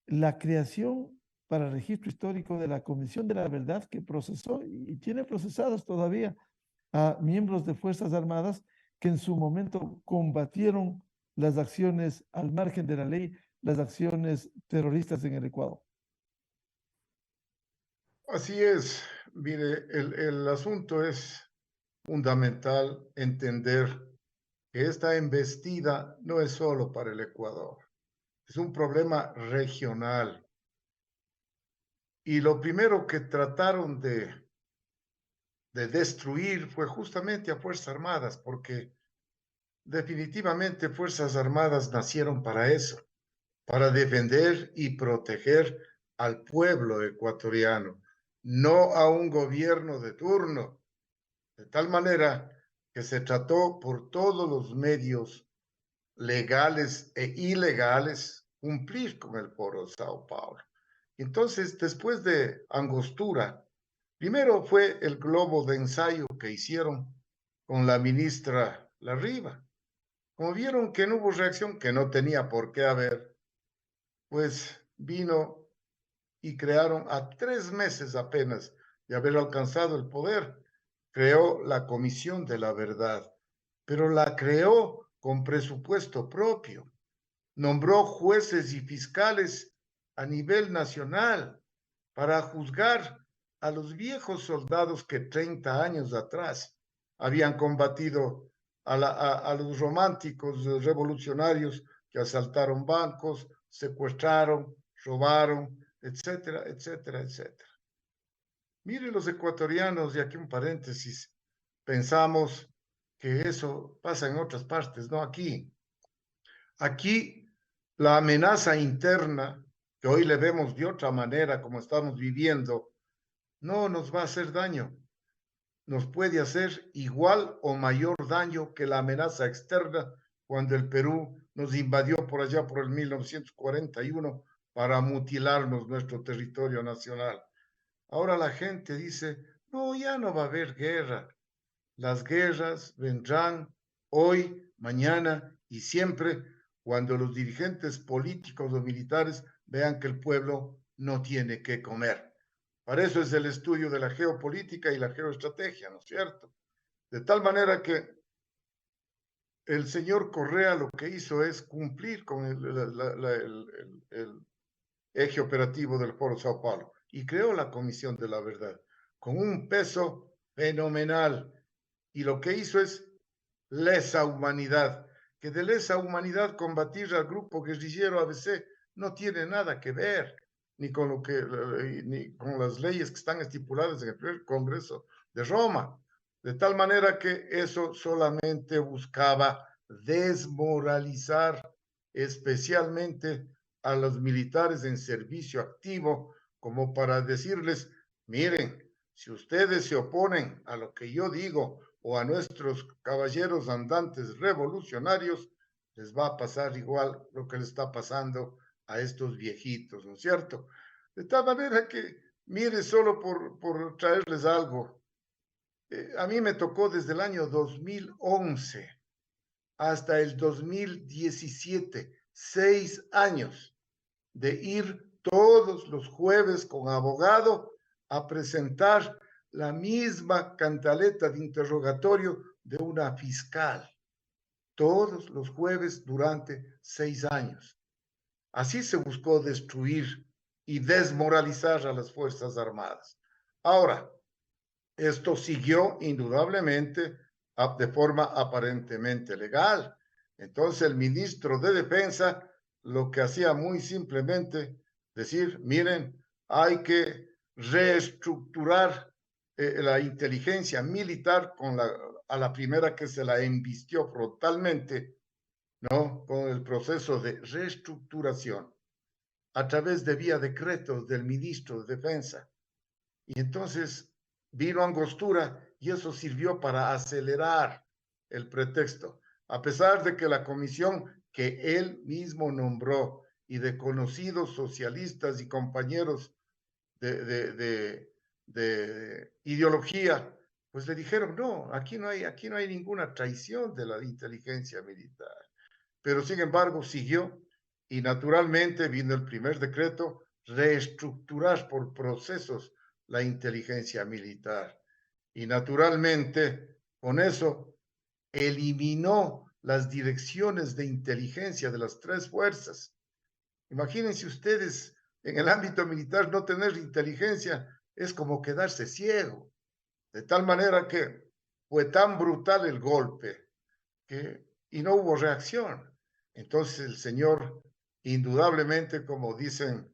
la creación para el registro histórico de la Comisión de la Verdad que procesó y tiene procesados todavía a miembros de Fuerzas Armadas que en su momento combatieron las acciones al margen de la ley, las acciones terroristas en el Ecuador. Así es, mire, el asunto es fundamental entender que esta embestida no es solo para el Ecuador, es un problema regional. Y lo primero que trataron de destruir fue justamente a Fuerzas Armadas, porque definitivamente Fuerzas Armadas nacieron para eso, para defender y proteger al pueblo ecuatoriano, no a un gobierno de turno, de tal manera que se trató por todos los medios legales e ilegales cumplir con el Foro de Sao Paulo. Entonces, después de Angostura, primero fue el globo de ensayo que hicieron con la ministra Larriva. Como vieron que no hubo reacción, que no tenía por qué haber, pues vino y crearon a 3 meses apenas de haber alcanzado el poder, creó la Comisión de la Verdad, pero la creó con presupuesto propio, nombró jueces y fiscales a nivel nacional para juzgar a los viejos soldados que 30 años atrás habían combatido a los románticos revolucionarios que asaltaron bancos, secuestraron, robaron, etcétera, etcétera, etcétera. Mire los ecuatorianos, y aquí un paréntesis, pensamos que eso pasa en otras partes, no aquí. Aquí la amenaza interna, que hoy le vemos de otra manera como estamos viviendo, no nos va a hacer daño. Nos puede hacer igual o mayor daño que la amenaza externa cuando el Perú nos invadió por allá por el 1941 para mutilarnos nuestro territorio nacional. Ahora la gente dice, no, ya no va a haber guerra. Las guerras vendrán hoy, mañana y siempre cuando los dirigentes políticos o militares vean que el pueblo no tiene que comer. Para eso es el estudio de la geopolítica y la geoestrategia, ¿no es cierto? De tal manera que el señor Correa lo que hizo es cumplir con el eje operativo del Foro Sao Paulo y creó la Comisión de la Verdad con un peso fenomenal. Y lo que hizo es lesa humanidad, que de lesa humanidad combatir al grupo guerrillero ABC no tiene nada que ver ni con las leyes que están estipuladas en el primer Congreso de Roma, de tal manera que eso solamente buscaba desmoralizar especialmente a los militares en servicio activo, como para decirles, miren, si ustedes se oponen a lo que yo digo o a nuestros caballeros andantes revolucionarios, les va a pasar igual lo que le está pasando a estos viejitos, ¿no es cierto? De tal manera que, mire, solo por traerles algo, a mí me tocó desde el año 2011 hasta el 2017, 6 años de ir todos los jueves con abogado a presentar la misma cantaleta de interrogatorio de una fiscal, todos los jueves durante 6 años. Así se buscó destruir y desmoralizar a las Fuerzas Armadas. Ahora, esto siguió indudablemente de forma aparentemente legal. Entonces el ministro de Defensa lo que hacía muy simplemente decir, miren, hay que reestructurar la inteligencia militar a la primera que se la embistió frontalmente, ¿no? Con el proceso de reestructuración a través de vía decretos del ministro de Defensa. Y entonces vino Angostura y eso sirvió para acelerar el pretexto, a pesar de que la comisión que él mismo nombró y de conocidos socialistas y compañeros de ideología, pues le dijeron, no, aquí no hay ninguna traición de la inteligencia militar. Pero sin embargo siguió y naturalmente vino el primer decreto, reestructurar por procesos la inteligencia militar. Y naturalmente con eso eliminó las direcciones de inteligencia de las tres fuerzas. Imagínense ustedes, en el ámbito militar no tener inteligencia es como quedarse ciego, de tal manera que fue tan brutal el golpe y no hubo reacción. Entonces el señor, indudablemente, como dicen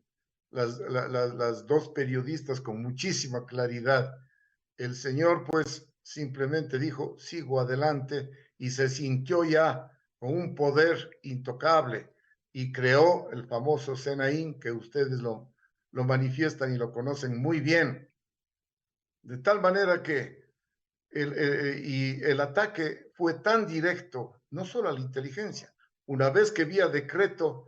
las dos periodistas con muchísima claridad, el señor pues simplemente dijo, sigo adelante, y se sintió ya con un poder intocable y creó el famoso SENAIN, que ustedes lo manifiestan y lo conocen muy bien. De tal manera que el ataque fue tan directo, no solo a la inteligencia. Una vez que vía decreto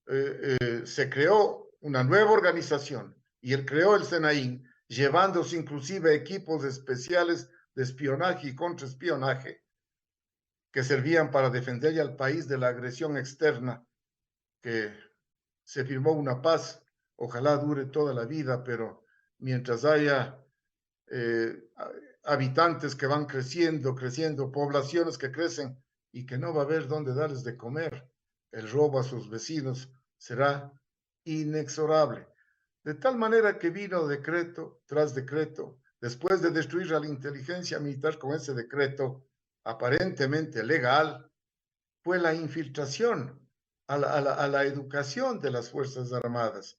se creó una nueva organización y él creó el SENAIN, llevándose inclusive equipos especiales de espionaje y contraespionaje que servían para defender al país de la agresión externa, que se firmó una paz, ojalá dure toda la vida, pero mientras haya habitantes que van creciendo, poblaciones que crecen y que no va a haber dónde darles de comer, el robo a sus vecinos será inexorable. De tal manera que vino decreto tras decreto, después de destruir a la inteligencia militar con ese decreto aparentemente legal, fue la infiltración a la educación de las Fuerzas Armadas.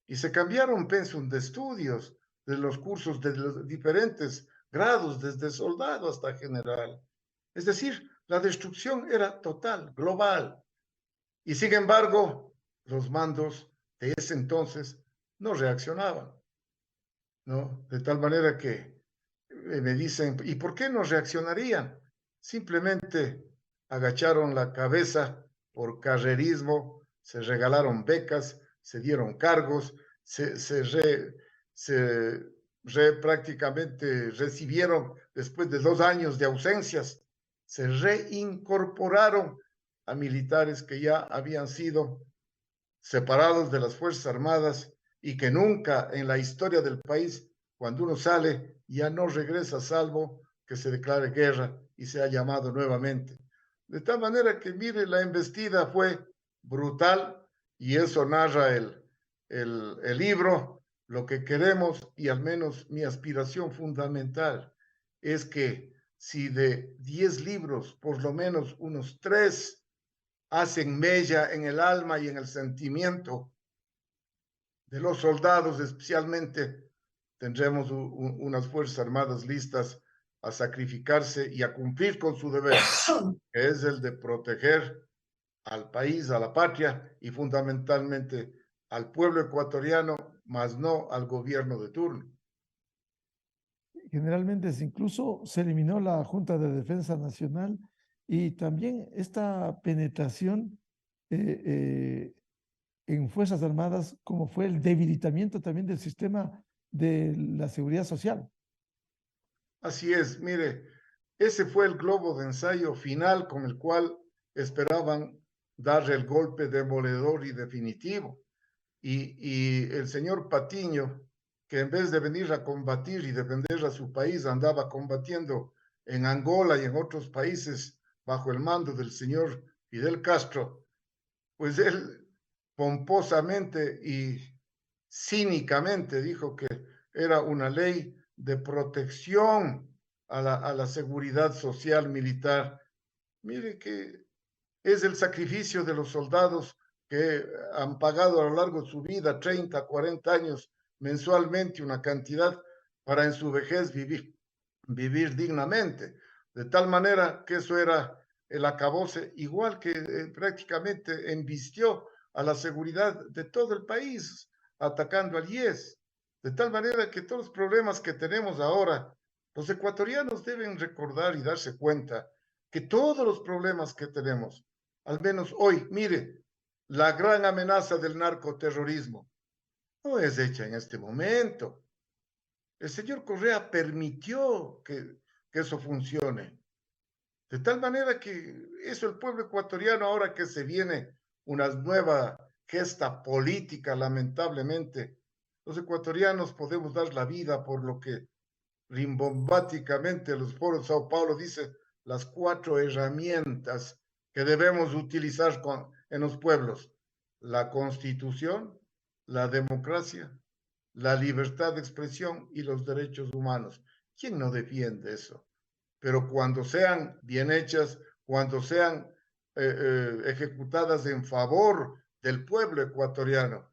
Y se cambiaron pensum de estudios de los cursos de los diferentes grados, desde soldado hasta general. Es decir, la destrucción era total, global. Y sin embargo, los mandos de ese entonces no reaccionaban, ¿no? De tal manera que me dicen, ¿y por qué no reaccionarían? Simplemente agacharon la cabeza por carrerismo, se regalaron becas, se dieron cargos, prácticamente recibieron, después de 2 años de ausencias, se reincorporaron a militares que ya habían sido separados de las Fuerzas Armadas y que nunca en la historia del país, cuando uno sale, ya no regresa salvo que se declare guerra y sea llamado nuevamente. De tal manera que, mire, la embestida fue brutal y eso narra el libro. Lo que queremos, y al menos mi aspiración fundamental, es que si de 10 libros, por lo menos unos 3 hacen mella en el alma y en el sentimiento de los soldados, especialmente, tendremos unas Fuerzas Armadas listas a sacrificarse y a cumplir con su deber, que es el de proteger al país, a la patria y fundamentalmente al pueblo ecuatoriano, más no al gobierno de turno. Generalmente incluso se eliminó la Junta de Defensa Nacional y también esta penetración en Fuerzas Armadas, como fue el debilitamiento también del sistema de la seguridad social. Así es, mire, ese fue el globo de ensayo final con el cual esperaban dar el golpe demoledor y definitivo. Y el señor Patiño, que en vez de venir a combatir y defender a su país, andaba combatiendo en Angola y en otros países bajo el mando del señor Fidel Castro, pues él pomposamente y cínicamente dijo que era una ley de protección a la seguridad social militar. Mire que es el sacrificio de los soldados que han pagado a lo largo de su vida 30, 40 años mensualmente una cantidad para en su vejez vivir dignamente. De tal manera que eso era el acabose, igual que prácticamente embistió a la seguridad de todo el país, atacando al IES. De tal manera que todos los problemas que tenemos ahora, los ecuatorianos deben recordar y darse cuenta que todos los problemas que tenemos, al menos hoy, mire, la gran amenaza del narcoterrorismo no es hecha en este momento. El señor Correa permitió que eso funcione. De tal manera que eso el pueblo ecuatoriano, ahora que se viene una nueva gesta política, lamentablemente, los ecuatorianos podemos dar la vida por lo que rimbombáticamente los foros de Sao Paulo dice, las 4 herramientas que debemos utilizar en los pueblos: la constitución, la democracia, la libertad de expresión y los derechos humanos. ¿Quién no defiende eso? Pero cuando sean bien hechas, cuando sean ejecutadas en favor del pueblo ecuatoriano,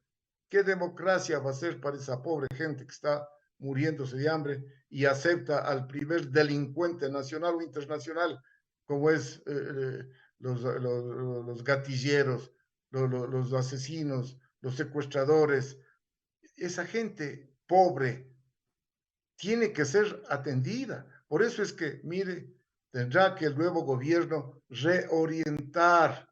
¿qué democracia va a ser para esa pobre gente que está muriéndose de hambre y acepta al primer delincuente nacional o internacional como es los gatilleros, los asesinos, los secuestradores? Esa gente pobre tiene que ser atendida. Por eso es que, mire, tendrá que el nuevo gobierno reorientar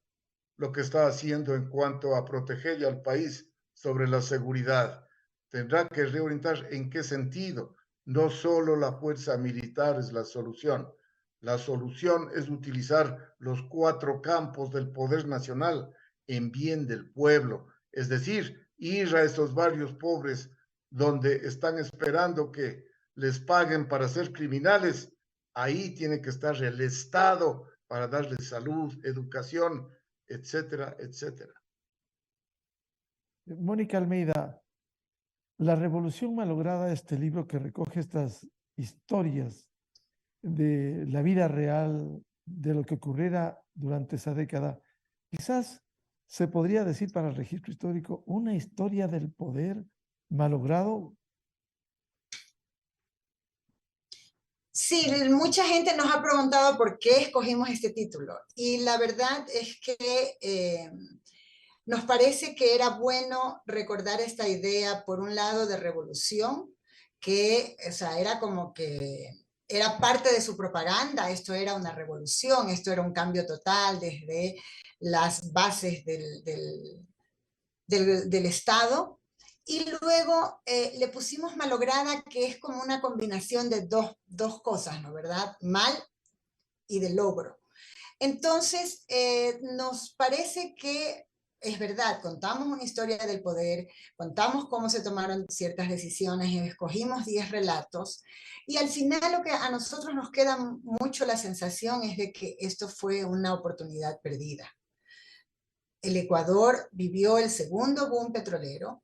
lo que está haciendo en cuanto a proteger al país sobre la seguridad. Tendrá que reorientar en qué sentido. No solo la fuerza militar es la solución. La solución es utilizar los 4 campos del poder nacional en bien del pueblo. Es decir, ir a esos barrios pobres donde están esperando que les paguen para ser criminales. Ahí tiene que estar el Estado para darles salud, educación, etcétera, etcétera. Mónica Almeida, La Revolución Malograda, este libro que recoge estas historias de la vida real, de lo que ocurriera durante esa década, quizás se podría decir para el registro histórico una historia del poder malogrado. Sí, mucha gente nos ha preguntado por qué escogimos este título, y la verdad es que nos parece que era bueno recordar esta idea, por un lado, de revolución, que, o sea, era como que era parte de su propaganda. Esto era una revolución, esto era un cambio total desde las bases del Estado. Y luego le pusimos malograda, que es como una combinación de dos cosas, ¿no? ¿Verdad? Mal y de logro. Entonces, nos parece que es verdad, contamos una historia del poder, contamos cómo se tomaron ciertas decisiones y escogimos 10 relatos, y al final lo que a nosotros nos queda mucho la sensación es de que esto fue una oportunidad perdida. El Ecuador vivió el segundo boom petrolero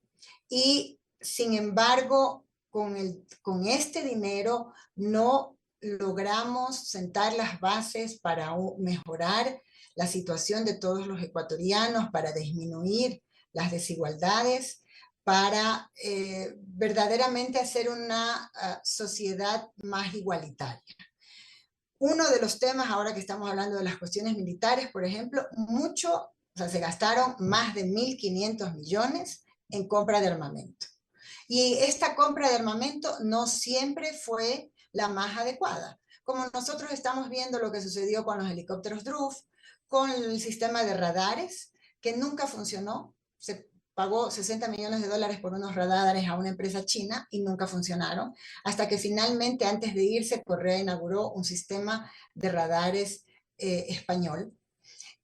y, sin embargo, con este dinero no logramos sentar las bases para mejorar la situación de todos los ecuatorianos, para disminuir las desigualdades, para verdaderamente hacer una sociedad más igualitaria. Uno de los temas, ahora que estamos hablando de las cuestiones militares, por ejemplo, o sea, se gastaron más de 1.500 millones en compra de armamento. Y esta compra de armamento no siempre fue la más adecuada. Como nosotros estamos viendo lo que sucedió con los helicópteros DRUF, con el sistema de radares, que nunca funcionó. Se pagó 60 millones de dólares por unos radares a una empresa china y nunca funcionaron, hasta que finalmente, antes de irse, Correa inauguró un sistema de radares español.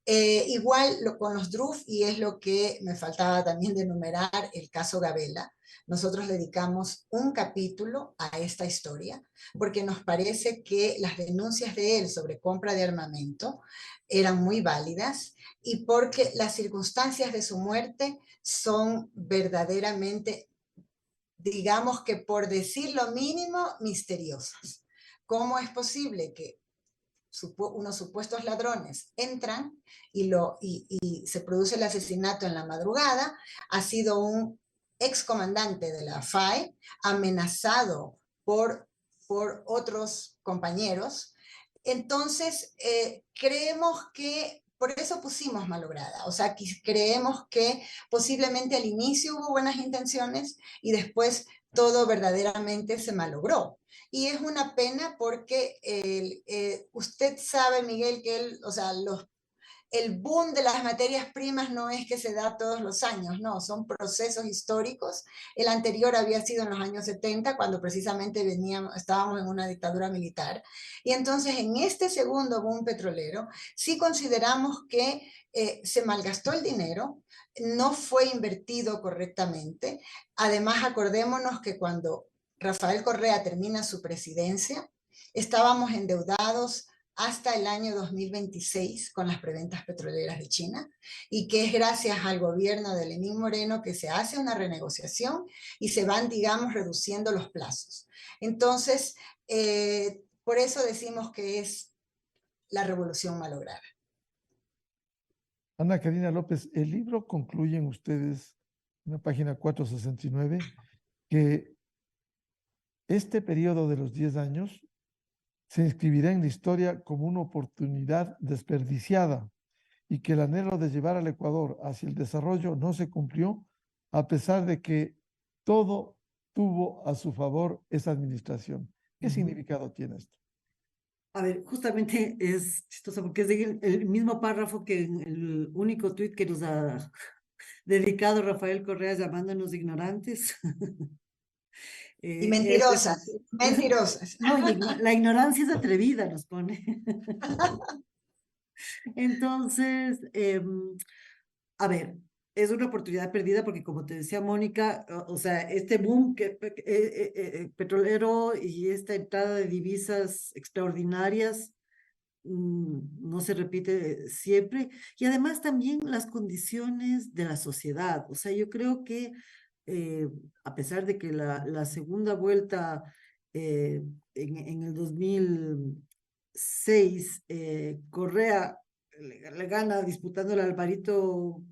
Igual con los DRUF, y es lo que me faltaba también de enumerar, el caso Gabela. Nosotros dedicamos un capítulo a esta historia porque nos parece que las denuncias de él sobre compra de armamento eran muy válidas, y porque las circunstancias de su muerte son verdaderamente, digamos que por decir lo mínimo, misteriosas. ¿Cómo es posible que unos supuestos ladrones entran y se produce el asesinato en la madrugada? Ha sido un excomandante de la FAE amenazado por otros compañeros. Entonces, creemos que, por eso pusimos malograda, o sea, que creemos que posiblemente al inicio hubo buenas intenciones y después todo verdaderamente se malogró. Y es una pena porque usted sabe, Miguel, que o sea, el boom de las materias primas no es que se da todos los años, no, son procesos históricos. El anterior había sido en los años 70, cuando precisamente estábamos en una dictadura militar. Y entonces en este segundo boom petrolero, sí consideramos que se malgastó el dinero, no fue invertido correctamente. Además, acordémonos que cuando Rafael Correa termina su presidencia, estábamos endeudados hasta el año 2026 con las preventas petroleras de China, y que es gracias al gobierno de Lenín Moreno que se hace una renegociación y se van, digamos, reduciendo los plazos. Entonces, por eso decimos que es la revolución malograda. Ana Karina López, el libro concluyen ustedes en la página 469 que este periodo de los 10 años se inscribirá en la historia como una oportunidad desperdiciada y que el anhelo de llevar al Ecuador hacia el desarrollo no se cumplió, a pesar de que todo tuvo a su favor esa administración. ¿Qué significado tiene esto? A ver, justamente es chistoso porque es el mismo párrafo que en el único tuit que nos ha dedicado Rafael Correa llamándonos ignorantes. Y mentirosas, mentirosas. No, la ignorancia es atrevida, nos pone. Entonces, a ver, es una oportunidad perdida porque, como te decía Mónica, o sea, este boom petrolero y esta entrada de divisas extraordinarias no se repite siempre. Y además también las condiciones de la sociedad. O sea, yo creo que a pesar de que la segunda vuelta en el 2006, Correa le gana disputando el Alvarito,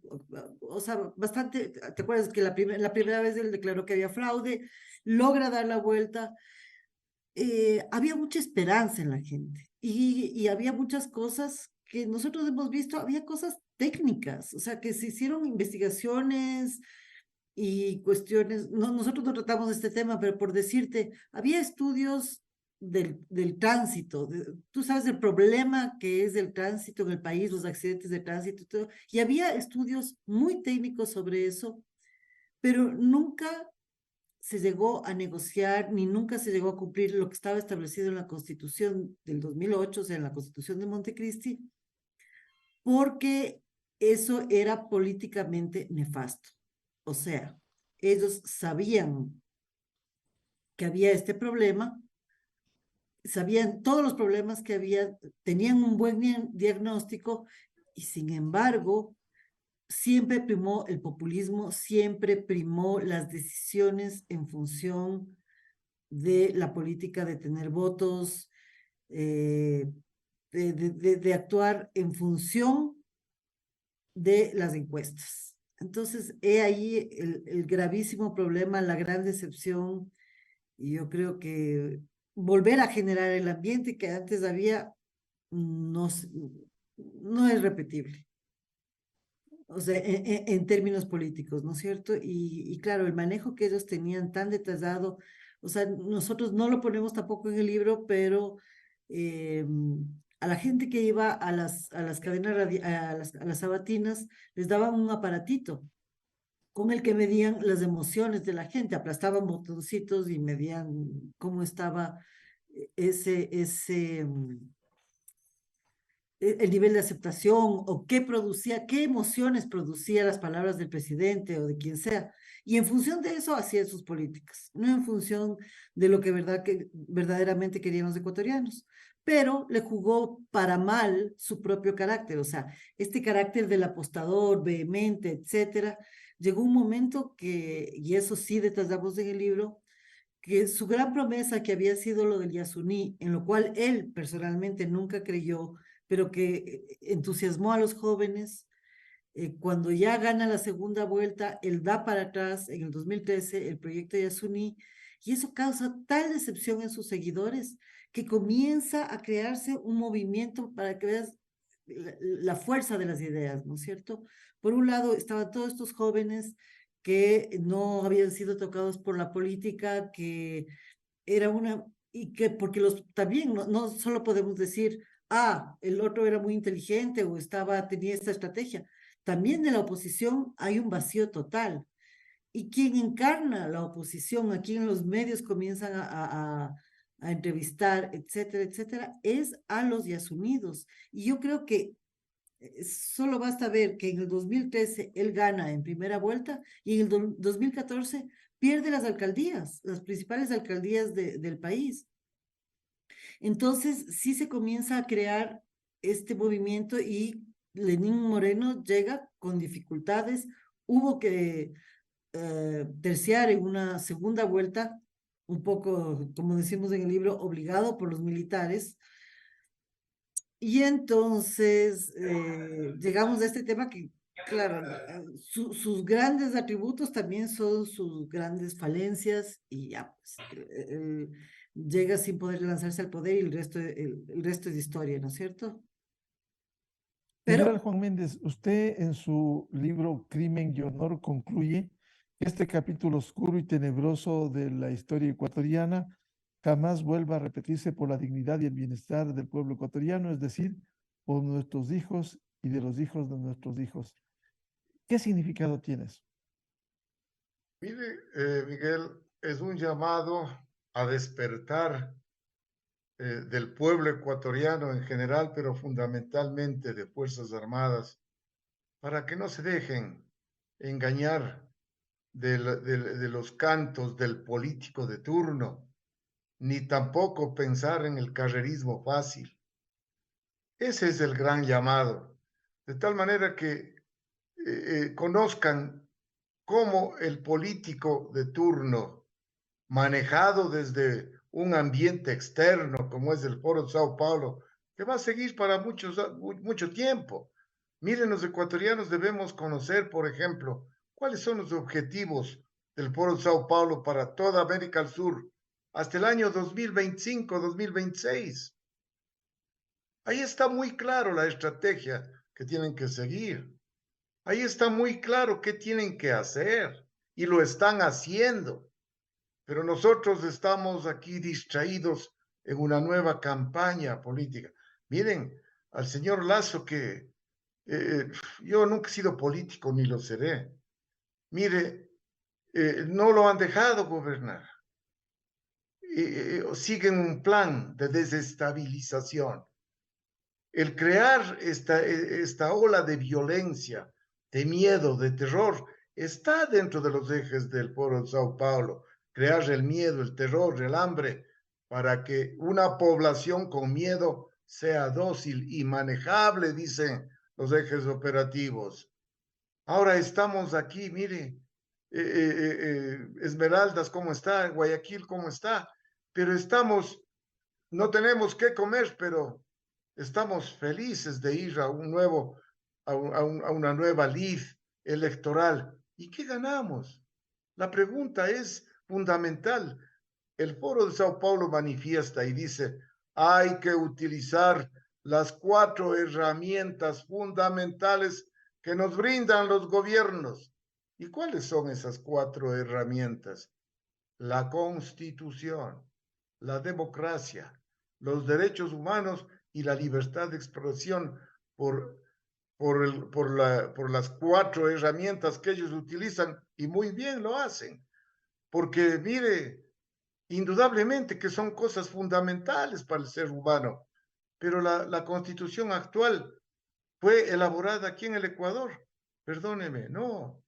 o sea, bastante. ¿Te acuerdas que la primera vez él declaró que había fraude, logra dar la vuelta? Había mucha esperanza en la gente y había muchas cosas que nosotros hemos visto, había cosas técnicas, o sea, que se hicieron investigaciones y cuestiones. No, nosotros no tratamos este tema, pero por decirte, había estudios del tránsito. Tú sabes el problema que es el tránsito en el país, los accidentes de tránsito y todo, y había estudios muy técnicos sobre eso, pero nunca se llegó a negociar, ni nunca se llegó a cumplir lo que estaba establecido en la Constitución del 2008, o sea, en la Constitución de Montecristi, porque eso era políticamente nefasto. O sea, ellos sabían que había este problema, sabían todos los problemas que había, tenían un buen diagnóstico y sin embargo, siempre primó el populismo, siempre primó las decisiones en función de la política de tener votos, de actuar en función de las encuestas. Entonces, he ahí el gravísimo problema, la gran decepción, y yo creo que volver a generar el ambiente que antes había no es repetible. O sea, en términos políticos, ¿no es cierto? Y claro, el manejo que ellos tenían tan detallado, o sea, nosotros no lo ponemos tampoco en el libro, pero a la gente que iba a las cadenas, a las sabatinas, les daban un aparatito con el que medían las emociones de la gente, aplastaban botoncitos y medían cómo estaba el nivel de aceptación o qué emociones producía las palabras del presidente o de quien sea. Y en función de eso hacían sus políticas, no en función de lo que verdaderamente querían los ecuatorianos. Pero le jugó para mal su propio carácter, o sea, este carácter del apostador, vehemente, etcétera. Llegó un momento que, y eso sí detallamos en el libro, que su gran promesa que había sido lo del Yasuní, en lo cual él personalmente nunca creyó, pero que entusiasmó a los jóvenes, cuando ya gana la segunda vuelta, él da para atrás en el 2013 el proyecto Yasuní, Y eso causa tal decepción en sus seguidores que comienza a crearse un movimiento para que veas la fuerza de las ideas, ¿no es cierto? Por un lado estaban todos estos jóvenes que no habían sido tocados por la política, que era una, y que porque también no solo podemos decir, el otro era muy inteligente o tenía esta estrategia. También de la oposición hay un vacío total. Y quien encarna la oposición, aquí en los medios comienzan a entrevistar, etcétera, etcétera, es a los Yasumidos. Y yo creo que solo basta ver que en el 2013 él gana en primera vuelta y en el 2014 pierde las alcaldías, las principales alcaldías del país. Entonces sí se comienza a crear este movimiento y Lenín Moreno llega con dificultades. Hubo que terciar en una segunda vuelta, un poco, como decimos en el libro, obligado por los militares. Y entonces llegamos a este tema que, claro, sus grandes atributos también son sus grandes falencias y ya, pues, llega sin poder lanzarse al poder y el resto es historia, ¿no es cierto? General Juan Méndez, usted en su libro Crimen y Honor concluye que este capítulo oscuro y tenebroso de la historia ecuatoriana jamás vuelva a repetirse por la dignidad y el bienestar del pueblo ecuatoriano, es decir, por nuestros hijos y de los hijos de nuestros hijos. ¿Qué significado tiene eso? Mire, Miguel, es un llamado a despertar del pueblo ecuatoriano en general, pero fundamentalmente de Fuerzas Armadas, para que no se dejen engañar de los cantos del político de turno, ni tampoco pensar en el carrerismo fácil. Ese es el gran llamado, de tal manera que conozcan cómo el político de turno, manejado desde un ambiente externo como es el Foro de Sao Paulo, que va a seguir para mucho tiempo. Miren, los ecuatorianos debemos conocer, por ejemplo, cuáles son los objetivos del Foro de Sao Paulo para toda América del Sur hasta el año 2025-2026. Ahí está muy claro la estrategia que tienen que seguir. Ahí está muy claro qué tienen que hacer y lo están haciendo. Pero nosotros estamos aquí distraídos en una nueva campaña política. Miren, al señor Lasso que yo nunca he sido político ni lo seré. Mire, no lo han dejado gobernar. Siguen un plan de desestabilización. El crear esta ola de violencia, de miedo, de terror, está dentro de los ejes del Foro de Sao Paulo. Crear el miedo, el terror, el hambre, para que una población con miedo sea dócil y manejable, dicen los ejes operativos. Ahora estamos aquí, mire, Esmeraldas, ¿cómo está? Guayaquil, ¿cómo está? Pero no tenemos qué comer, pero estamos felices de ir a una nueva lid electoral. ¿Y qué ganamos? La pregunta es fundamental. El Foro de Sao Paulo manifiesta y dice, hay que utilizar las 4 herramientas fundamentales que nos brindan los gobiernos. ¿Y cuáles son esas 4 herramientas? La Constitución, la democracia, los derechos humanos y la libertad de expresión por las 4 herramientas que ellos utilizan, y muy bien lo hacen, porque mire, indudablemente que son cosas fundamentales para el ser humano, pero la Constitución actual fue elaborada aquí en el Ecuador, perdóneme, no,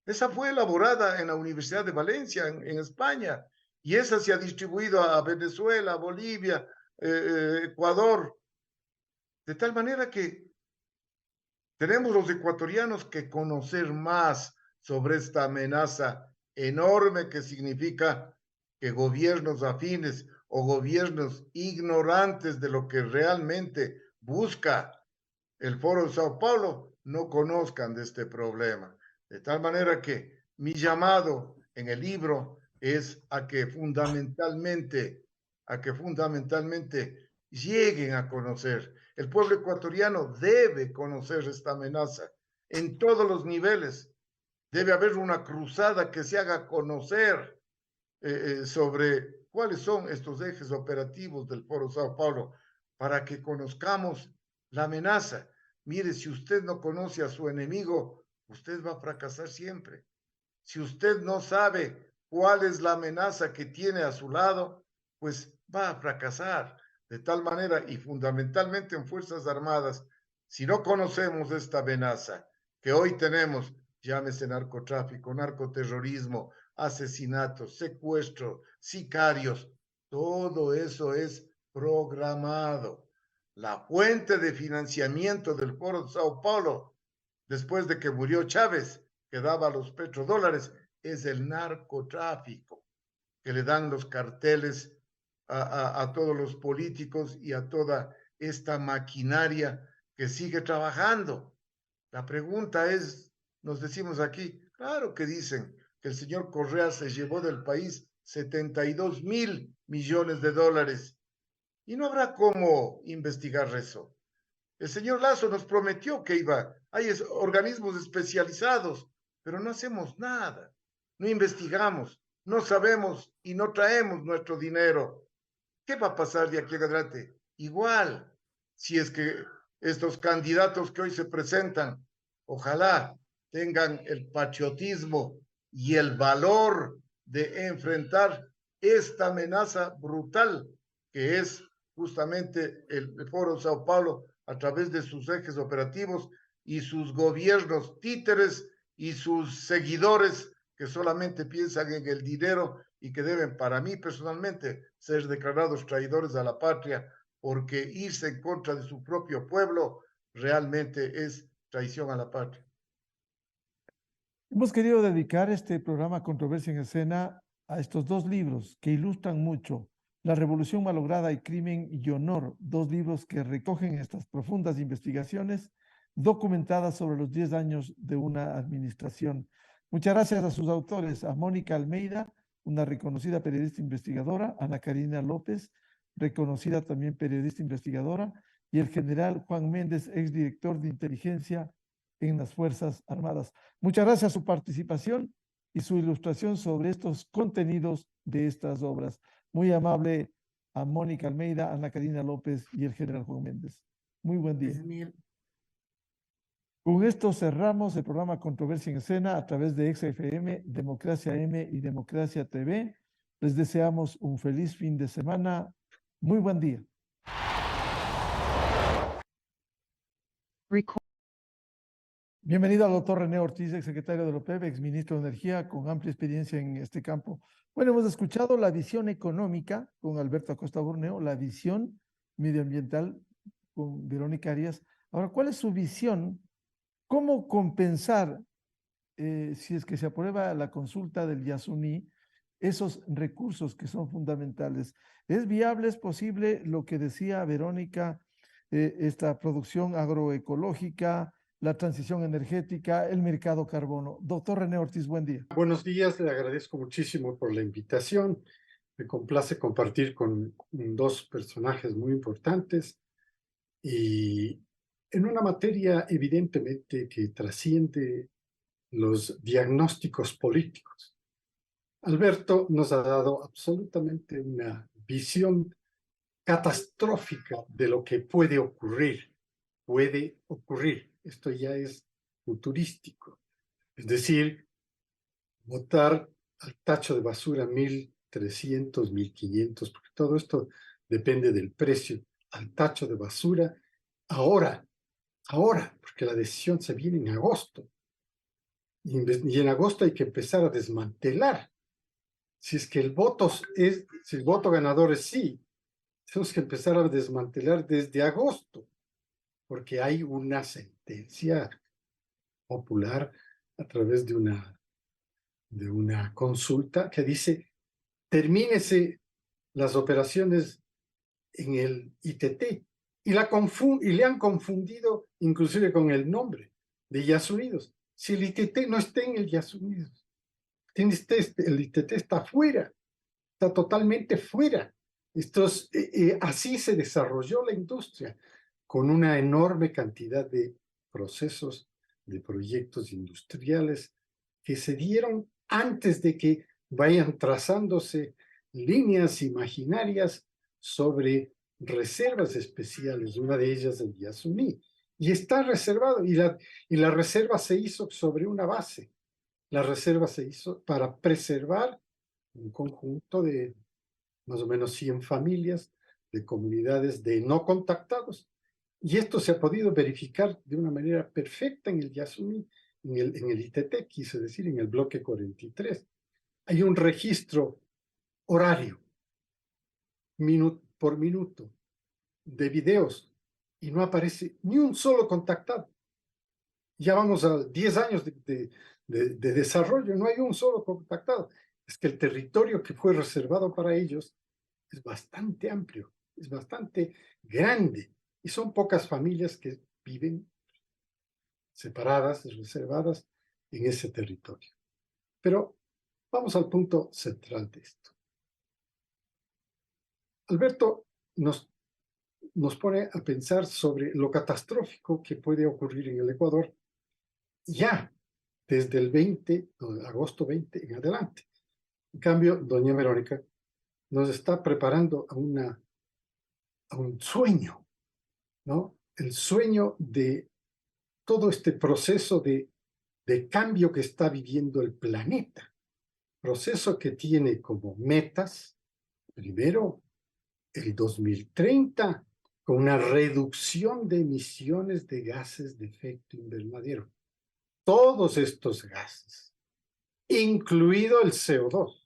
esa fue elaborada en la Universidad de Valencia, en España, y esa se ha distribuido a Venezuela, Bolivia, Ecuador, de tal manera que tenemos los ecuatorianos que conocer más sobre esta amenaza enorme que significa que gobiernos afines o gobiernos ignorantes de lo que realmente busca el Foro de Sao Paulo no conozcan de este problema. De tal manera que mi llamado en el libro es a que fundamentalmente lleguen a conocer. El pueblo ecuatoriano debe conocer esta amenaza en todos los niveles. Debe haber una cruzada que se haga conocer sobre cuáles son estos ejes operativos del Foro Sao Paulo para que conozcamos la amenaza. Mire, si usted no conoce a su enemigo, usted va a fracasar siempre. Si usted no sabe cuál es la amenaza que tiene a su lado, pues va a fracasar. De tal manera, y fundamentalmente en Fuerzas Armadas, si no conocemos esta amenaza que hoy tenemos, llámese narcotráfico, narcoterrorismo, asesinatos, secuestro, sicarios, todo eso es programado. La fuente de financiamiento del Foro de Sao Paulo, después de que murió Chávez, que daba los petrodólares, es el narcotráfico que le dan los carteles a todos los políticos y a toda esta maquinaria que sigue trabajando. La pregunta es, nos decimos aquí, claro que dicen que el señor Correa se llevó del país 72.000 millones de dólares y no habrá cómo investigar eso. El señor Lazo nos prometió que hay organismos especializados, pero no hacemos nada, no investigamos, no sabemos y no traemos nuestro dinero. ¿Qué va a pasar de aquí en adelante? Igual, si es que estos candidatos que hoy se presentan, ojalá tengan el patriotismo y el valor de enfrentar esta amenaza brutal que es justamente el Foro Sao Paulo a través de sus ejes operativos y sus gobiernos títeres y sus seguidores que solamente piensan en el dinero y que deben, para mí personalmente, ser declarados traidores a la patria, porque irse en contra de su propio pueblo realmente es traición a la patria. Hemos querido dedicar este programa Controversia en Escena a estos dos libros que ilustran mucho La Revolución Malograda y Crimen y Honor, dos libros que recogen estas profundas investigaciones documentadas sobre los 10 años de una administración. Muchas gracias a sus autores, a Mónica Almeida, una reconocida periodista investigadora, Ana Karina López, reconocida también periodista investigadora, y el general Juan Méndez, exdirector de inteligencia en las Fuerzas Armadas. Muchas gracias a su participación y su ilustración sobre estos contenidos de estas obras. Muy amable a Mónica Almeida, Ana Karina López y el general Juan Méndez. Muy buen día. Con esto cerramos el programa Controversia en Escena a través de XFM, Democracia M y Democracia TV. Les deseamos un feliz fin de semana. Muy buen día. Bienvenido al doctor René Ortiz, exsecretario de la OPEP, exministro de Energía, con amplia experiencia en este campo. Bueno, hemos escuchado la visión económica con Alberto Acosta Borneo, la visión medioambiental con Verónica Arias. Ahora, ¿cuál es su visión? ¿Cómo compensar, si es que se aprueba la consulta del Yasuní, esos recursos que son fundamentales? ¿Es viable, es posible lo que decía Verónica, esta producción agroecológica, la transición energética, el mercado carbono? Doctor René Ortiz, buen día. Buenos días, le agradezco muchísimo por la invitación. Me complace compartir con dos personajes muy importantes y en una materia evidentemente que trasciende los diagnósticos políticos. Alberto nos ha dado absolutamente una visión catastrófica de lo que puede ocurrir. Puede ocurrir. Esto ya es futurístico. Es decir, botar al tacho de basura 1.300, 1.500, porque todo esto depende del precio, al tacho de basura ahora, porque la decisión se viene en agosto. Y en agosto hay que empezar a desmantelar. Si es que si el voto ganador es sí, tenemos que empezar a desmantelar desde agosto, porque hay una sentencia popular a través de una consulta que dice, termínese las operaciones en el ITT, y le han confundido inclusive con el nombre de Yasunidos. Si el ITT no está en el Yasunidos, el ITT está fuera, está totalmente fuera. Así se desarrolló la industria, con una enorme cantidad de procesos, de proyectos industriales que se dieron antes de que vayan trazándose líneas imaginarias sobre reservas especiales, una de ellas el Yasuní. Y está reservado, y la reserva se hizo sobre una base. La reserva se hizo para preservar un conjunto de más o menos 100 familias de comunidades de no contactados. Y esto se ha podido verificar de una manera perfecta en el Yasuní, en el ITT, quise decir, en el bloque 43. Hay un registro horario, minuto por minuto, de videos, y no aparece ni un solo contactado. Ya vamos a 10 años de desarrollo, no hay un solo contactado. Es que el territorio que fue reservado para ellos es bastante amplio, es bastante grande, y son pocas familias que viven separadas, reservadas en ese territorio. Pero vamos al punto central de esto. Alberto nos pone a pensar sobre lo catastrófico que puede ocurrir en el Ecuador ya desde el agosto 20 en adelante. En cambio, doña Verónica nos está preparando a un sueño, ¿no? El sueño de todo este proceso de cambio que está viviendo el planeta. Proceso que tiene como metas, primero, el 2030, con una reducción de emisiones de gases de efecto invernadero. Todos estos gases, incluido el CO2,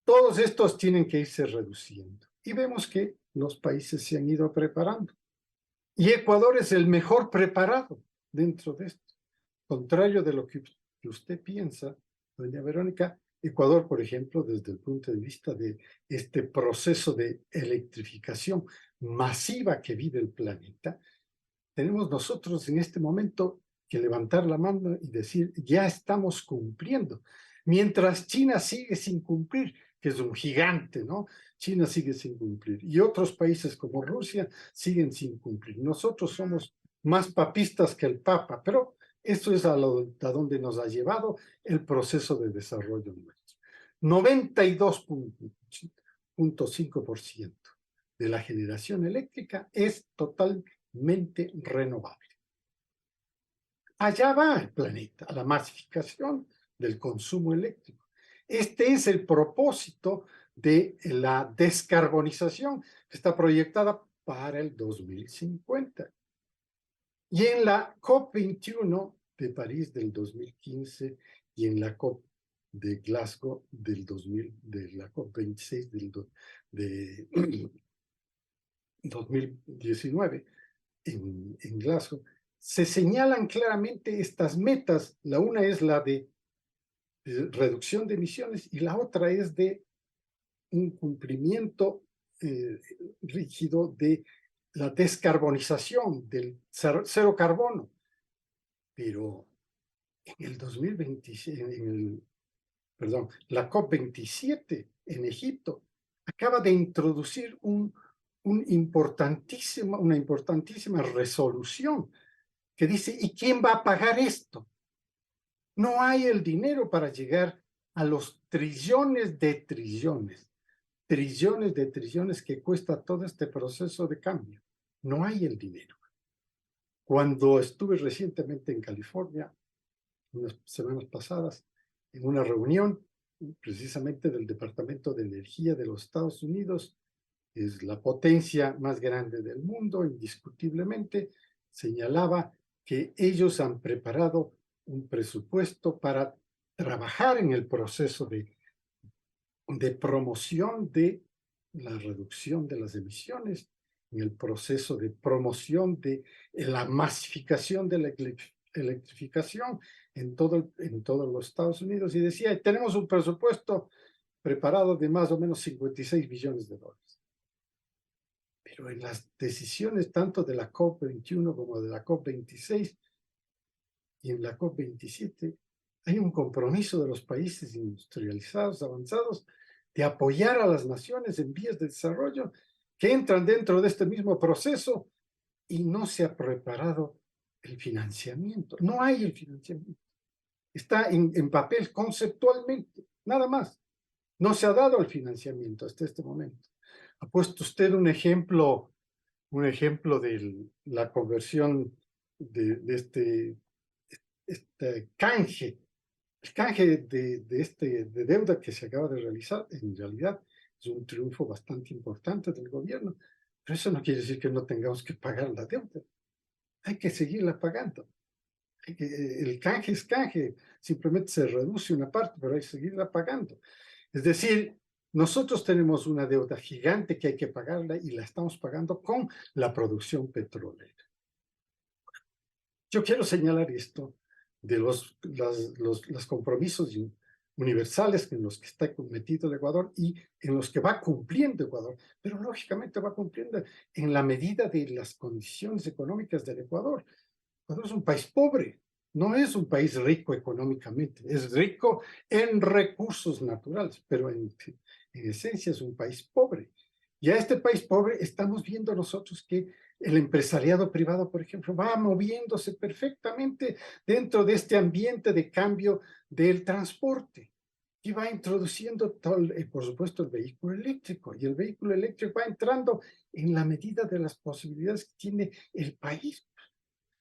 todos estos tienen que irse reduciendo. Y vemos que los países se han ido preparando. Y Ecuador es el mejor preparado dentro de esto. Contrario de lo que usted piensa, doña Verónica, Ecuador, por ejemplo, desde el punto de vista de este proceso de electrificación masiva que vive el planeta, tenemos nosotros en este momento que levantar la mano y decir, ya estamos cumpliendo. Mientras China sigue sin cumplir, que es un gigante, ¿no? China sigue sin cumplir. Y otros países como Rusia siguen sin cumplir. Nosotros somos más papistas que el Papa, pero esto es a donde nos ha llevado el proceso de desarrollo nuestro. 92.5% de la generación eléctrica es totalmente renovable. Allá va el planeta, a la masificación del consumo eléctrico. Este es el propósito de la descarbonización que está proyectada para el 2050. Y en la COP21 de París del 2015 y en la COP de Glasgow de la COP26 de 2019 en Glasgow, se señalan claramente estas metas. La una es la de reducción de emisiones y la otra es de un cumplimiento rígido de la descarbonización del cero carbono. Pero en el 2026, la COP27 en Egipto acaba de introducir una importantísima resolución que dice, ¿y quién va a pagar esto? No hay el dinero para llegar a los trillones de trillones que cuesta todo este proceso de cambio. No hay el dinero. Cuando estuve recientemente en California, unas semanas pasadas, en una reunión precisamente del Departamento de Energía de los Estados Unidos, es la potencia más grande del mundo, indiscutiblemente, señalaba que ellos han preparado un presupuesto para trabajar en el proceso de promoción de la reducción de las emisiones, en el proceso de promoción de la masificación de la electrificación en todos los Estados Unidos, y decía, tenemos un presupuesto preparado de más o menos 56 billones de dólares. Pero en las decisiones tanto de la COP21 como de la COP26, y en la COP27 hay un compromiso de los países industrializados, avanzados, de apoyar a las naciones en vías de desarrollo que entran dentro de este mismo proceso y no se ha preparado el financiamiento. No hay el financiamiento. Está en papel conceptualmente, nada más. No se ha dado el financiamiento hasta este momento. Ha puesto usted un ejemplo de la conversión de este canje. El canje de deuda que se acaba de realizar, en realidad, es un triunfo bastante importante del gobierno, pero eso no quiere decir que no tengamos que pagar la deuda. Hay que seguirla pagando. El canje es canje, simplemente se reduce una parte, pero hay que seguirla pagando. Es decir, nosotros tenemos una deuda gigante que hay que pagarla y la estamos pagando con la producción petrolera. Yo quiero señalar esto de los compromisos universales en los que está metido el Ecuador y en los que va cumpliendo Ecuador, pero lógicamente va cumpliendo en la medida de las condiciones económicas del Ecuador. Ecuador es un país pobre, no es un país rico económicamente, es rico en recursos naturales, pero en esencia es un país pobre. Y a este país pobre estamos viendo nosotros que el empresariado privado, por ejemplo, va moviéndose perfectamente dentro de este ambiente de cambio del transporte y va introduciendo, por supuesto, el vehículo eléctrico. Y el vehículo eléctrico va entrando en la medida de las posibilidades que tiene el país.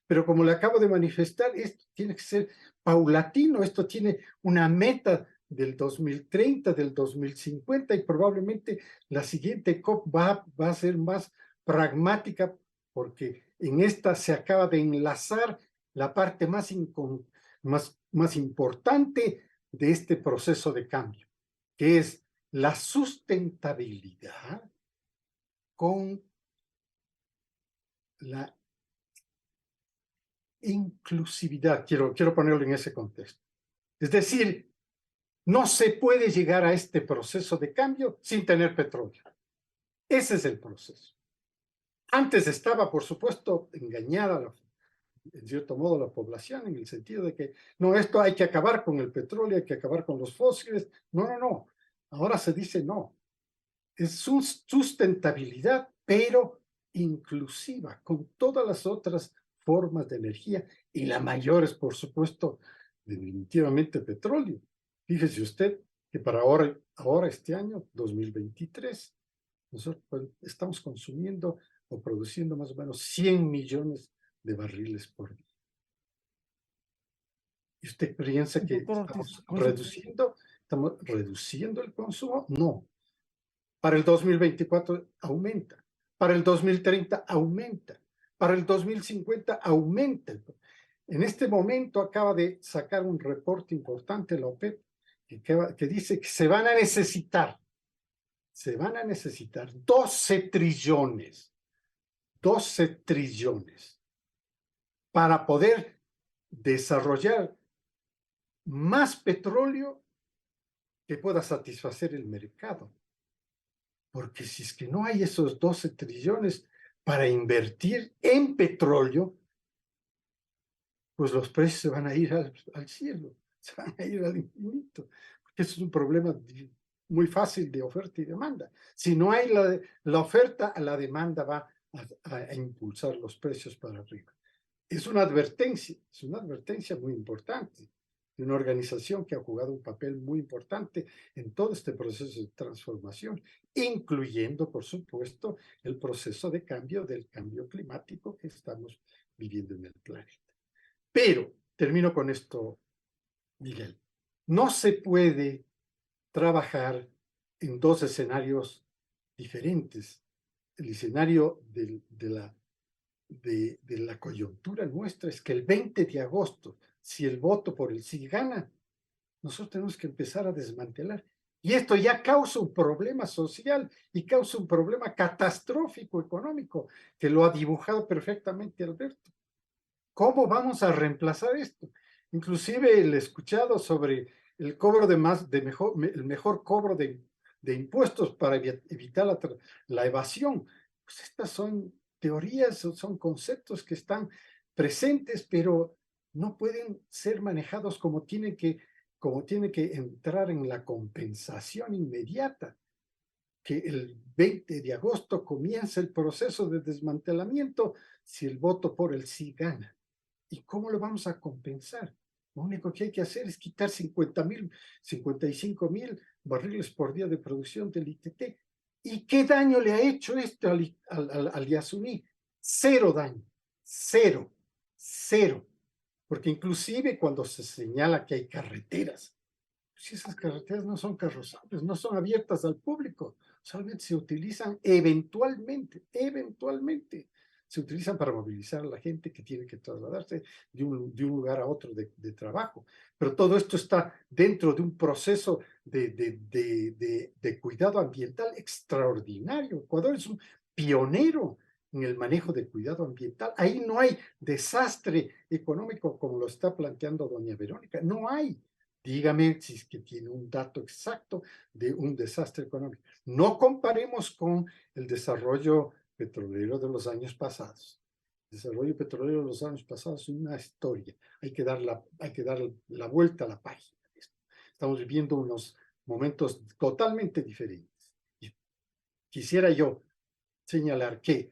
Pero como le acabo de manifestar, esto tiene que ser paulatino, esto tiene una meta del 2030, del 2050 y probablemente la siguiente COP va a ser más pragmática porque en esta se acaba de enlazar la parte más importante de este proceso de cambio, que es la sustentabilidad con la inclusividad. Quiero ponerlo en ese contexto. Es decir, no se puede llegar a este proceso de cambio sin tener petróleo. Ese es el proceso. Antes estaba, por supuesto, engañada, en cierto modo, la población, en el sentido de que, no, esto hay que acabar con el petróleo, hay que acabar con los fósiles. No. Ahora se dice no. Es sustentabilidad, pero inclusiva, con todas las otras formas de energía, y la mayor es, por supuesto, definitivamente petróleo. Fíjese usted que para ahora este año, 2023, nosotros estamos consumiendo o produciendo más o menos 100 millones de barriles por día. ¿Y usted piensa que estamos reduciendo el consumo? No. Para el 2024 aumenta. Para el 2030 aumenta. Para el 2050 aumenta. En este momento acaba de sacar un reporte importante la OPEP que dice que se van a necesitar 12 trillones para poder desarrollar más petróleo que pueda satisfacer el mercado. Porque si es que no hay esos 12 trillones para invertir en petróleo, pues los precios se van a ir al cielo, se van a ir al infinito. Porque eso es un problema muy fácil de oferta y demanda. Si no hay la oferta, la demanda va a impulsar los precios para arriba. Es una advertencia muy importante de una organización que ha jugado un papel muy importante en todo este proceso de transformación, incluyendo, por supuesto, el proceso de cambio del cambio climático que estamos viviendo en el planeta. Pero, termino con esto, Miguel, no se puede trabajar en dos escenarios diferentes. El escenario de la coyuntura nuestra es que el 20 de agosto, si el voto por el sí gana, nosotros tenemos que empezar a desmantelar. Y esto ya causa un problema social y causa un problema catastrófico económico, que lo ha dibujado perfectamente Alberto. ¿Cómo vamos a reemplazar esto? Inclusive he escuchado sobre el cobro el mejor cobro de impuestos para evitar la evasión. Pues estas son teorías, son conceptos que están presentes, pero no pueden ser manejados como tiene que entrar en la compensación inmediata, que el 20 de agosto comienza el proceso de desmantelamiento si el voto por el sí gana. ¿Y cómo lo vamos a compensar? Lo único que hay que hacer es quitar 55,000 barriles por día de producción del ITT. ¿Y qué daño le ha hecho esto al Yasuní? Cero daño, cero. Porque inclusive cuando se señala que hay carreteras, si esas carreteras no son carrozables, no son abiertas al público, solamente se utilizan eventualmente, se utilizan para movilizar a la gente que tiene que trasladarse de un lugar a otro de trabajo. Pero todo esto está dentro de un proceso de cuidado ambiental extraordinario. Ecuador es un pionero en el manejo de cuidado ambiental. Ahí no hay desastre económico como lo está planteando doña Verónica, no hay. Dígame si es que tiene un dato exacto de un desastre económico. No comparemos con el desarrollo petrolero de los años pasados. El desarrollo petrolero de los años pasados es una historia. Hay que dar la vuelta a la página. Estamos viviendo unos momentos totalmente diferentes. Y quisiera yo señalar que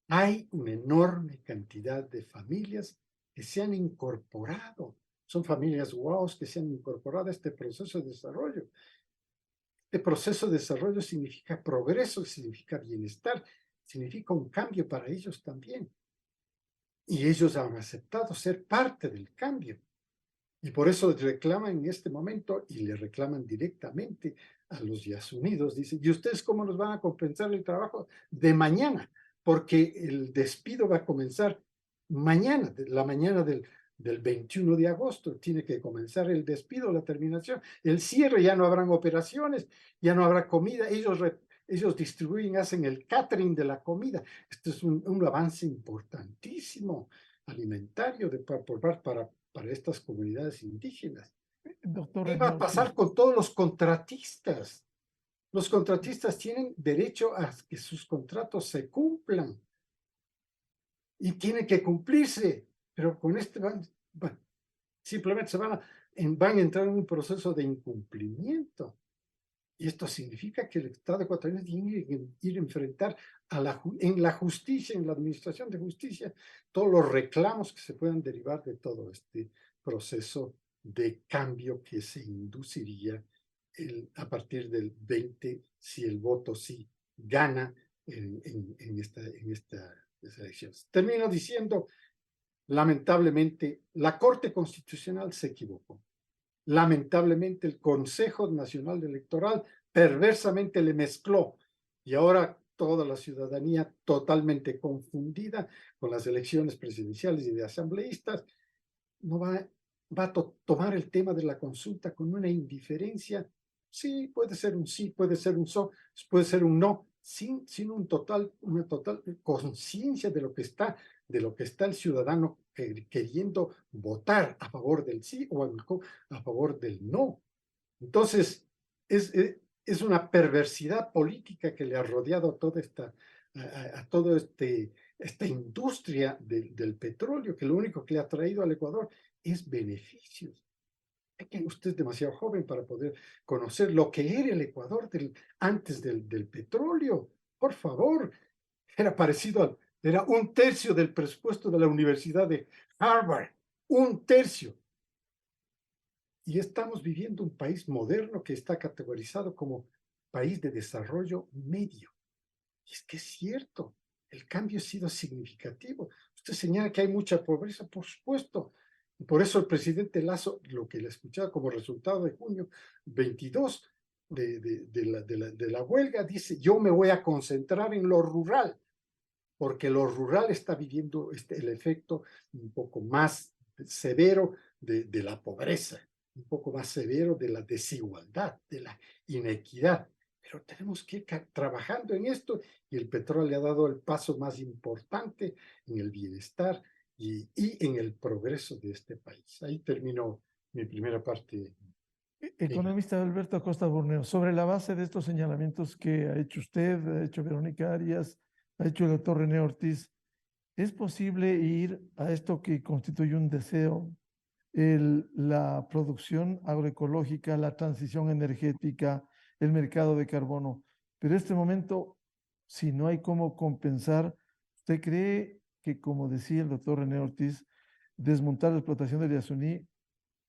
hay una enorme cantidad de familias que se han incorporado. Son familias guaos que se han incorporado a este proceso de desarrollo. Este proceso de desarrollo significa progreso, significa bienestar, significa un cambio para ellos también. Y ellos han aceptado ser parte del cambio. Y por eso reclaman en este momento, y le reclaman directamente a los Yasunidos, dicen, ¿y ustedes cómo nos van a compensar el trabajo de mañana? Porque el despido va a comenzar mañana, la mañana del 21 de agosto, tiene que comenzar el despido, la terminación, el cierre, ya no habrán operaciones, ya no habrá comida, ellos distribuyen, hacen el catering de la comida. Esto es un avance importantísimo alimentario para estas comunidades indígenas. Doctor ¿Qué va a pasar con todos los contratistas? Los contratistas tienen derecho a que sus contratos se cumplan y tienen que cumplirse, pero con este simplemente van a entrar en un proceso de incumplimiento. Y esto significa que el Estado ecuatoriano tiene que ir a enfrentar en la justicia, en la administración de justicia, todos los reclamos que se puedan derivar de todo este proceso de cambio que se induciría a partir del 20, si el voto sí gana en estas elecciones. Termino diciendo, lamentablemente, la Corte Constitucional se equivocó. Lamentablemente, el Consejo Nacional Electoral perversamente le mezcló y ahora toda la ciudadanía totalmente confundida con las elecciones presidenciales y de asambleístas no va a tomar el tema de la consulta con una indiferencia. Sí, puede ser un sí, puede ser un puede ser un no, sin una total conciencia de lo que está el ciudadano queriendo votar a favor del sí o a favor del no. Entonces, es una perversidad política que le ha rodeado a toda esta industria del petróleo, que lo único que le ha traído al Ecuador es beneficios. Usted es demasiado joven para poder conocer lo que era el Ecuador antes del petróleo. Por favor, era parecido era 1/3 del presupuesto de la Universidad de Harvard, 1/3. Y estamos viviendo un país moderno que está categorizado como país de desarrollo medio. Y es que es cierto, el cambio ha sido significativo. Usted señala que hay mucha pobreza, por supuesto. Y por eso el presidente Lasso, lo que le escuchaba como resultado de junio 22 de la huelga, dice, yo me voy a concentrar en lo rural, porque lo rural está viviendo el efecto un poco más severo de la pobreza, un poco más severo de la desigualdad, de la inequidad. Pero tenemos que ir trabajando en esto y el petróleo le ha dado el paso más importante en el bienestar y en el progreso de este país. Ahí terminó mi primera parte. Economista Alberto Acosta Borneo, sobre la base de estos señalamientos que ha hecho usted, ha hecho Verónica Arias, ha hecho el doctor René Ortiz, ¿Es posible ir a esto que constituye un deseo, la producción agroecológica, la transición energética, el mercado de carbono? Pero en este momento, si no hay cómo compensar, ¿usted cree que, como decía el doctor René Ortiz, desmontar la explotación del Yasuní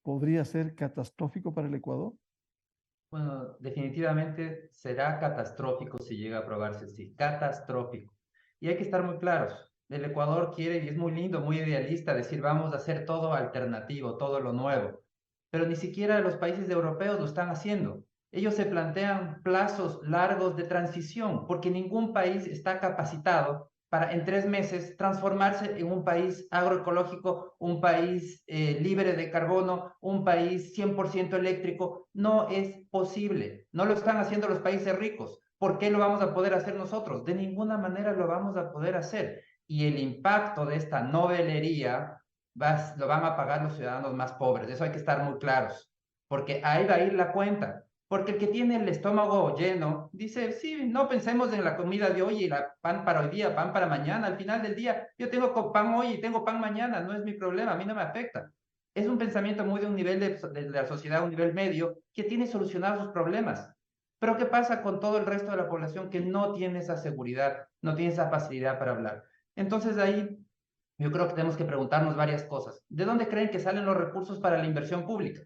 podría ser catastrófico para el Ecuador? Bueno, definitivamente será catastrófico si llega a aprobarse así, catastrófico. Y hay que estar muy claros. El Ecuador quiere, y es muy lindo, muy idealista, decir vamos a hacer todo alternativo, todo lo nuevo. Pero ni siquiera los países europeos lo están haciendo. Ellos se plantean plazos largos de transición, porque ningún país está capacitado para en 3 meses transformarse en un país agroecológico, un país libre de carbono, un país 100% eléctrico. No es posible. No lo están haciendo los países ricos. ¿Por qué lo vamos a poder hacer nosotros? De ninguna manera lo vamos a poder hacer. Y el impacto de esta novelería lo van a pagar los ciudadanos más pobres. Eso hay que estar muy claros, porque ahí va a ir la cuenta. Porque el que tiene el estómago lleno dice, sí, no pensemos en la comida de hoy y la pan para hoy día, pan para mañana. Al final del día, yo tengo pan hoy y tengo pan mañana, no es mi problema, a mí no me afecta. Es un pensamiento muy de un nivel de la sociedad, un nivel medio, que tiene solucionados sus problemas. Pero ¿qué pasa con todo el resto de la población que no tiene esa seguridad, no tiene esa facilidad para hablar? Entonces ahí yo creo que tenemos que preguntarnos varias cosas. ¿De dónde creen que salen los recursos para la inversión pública?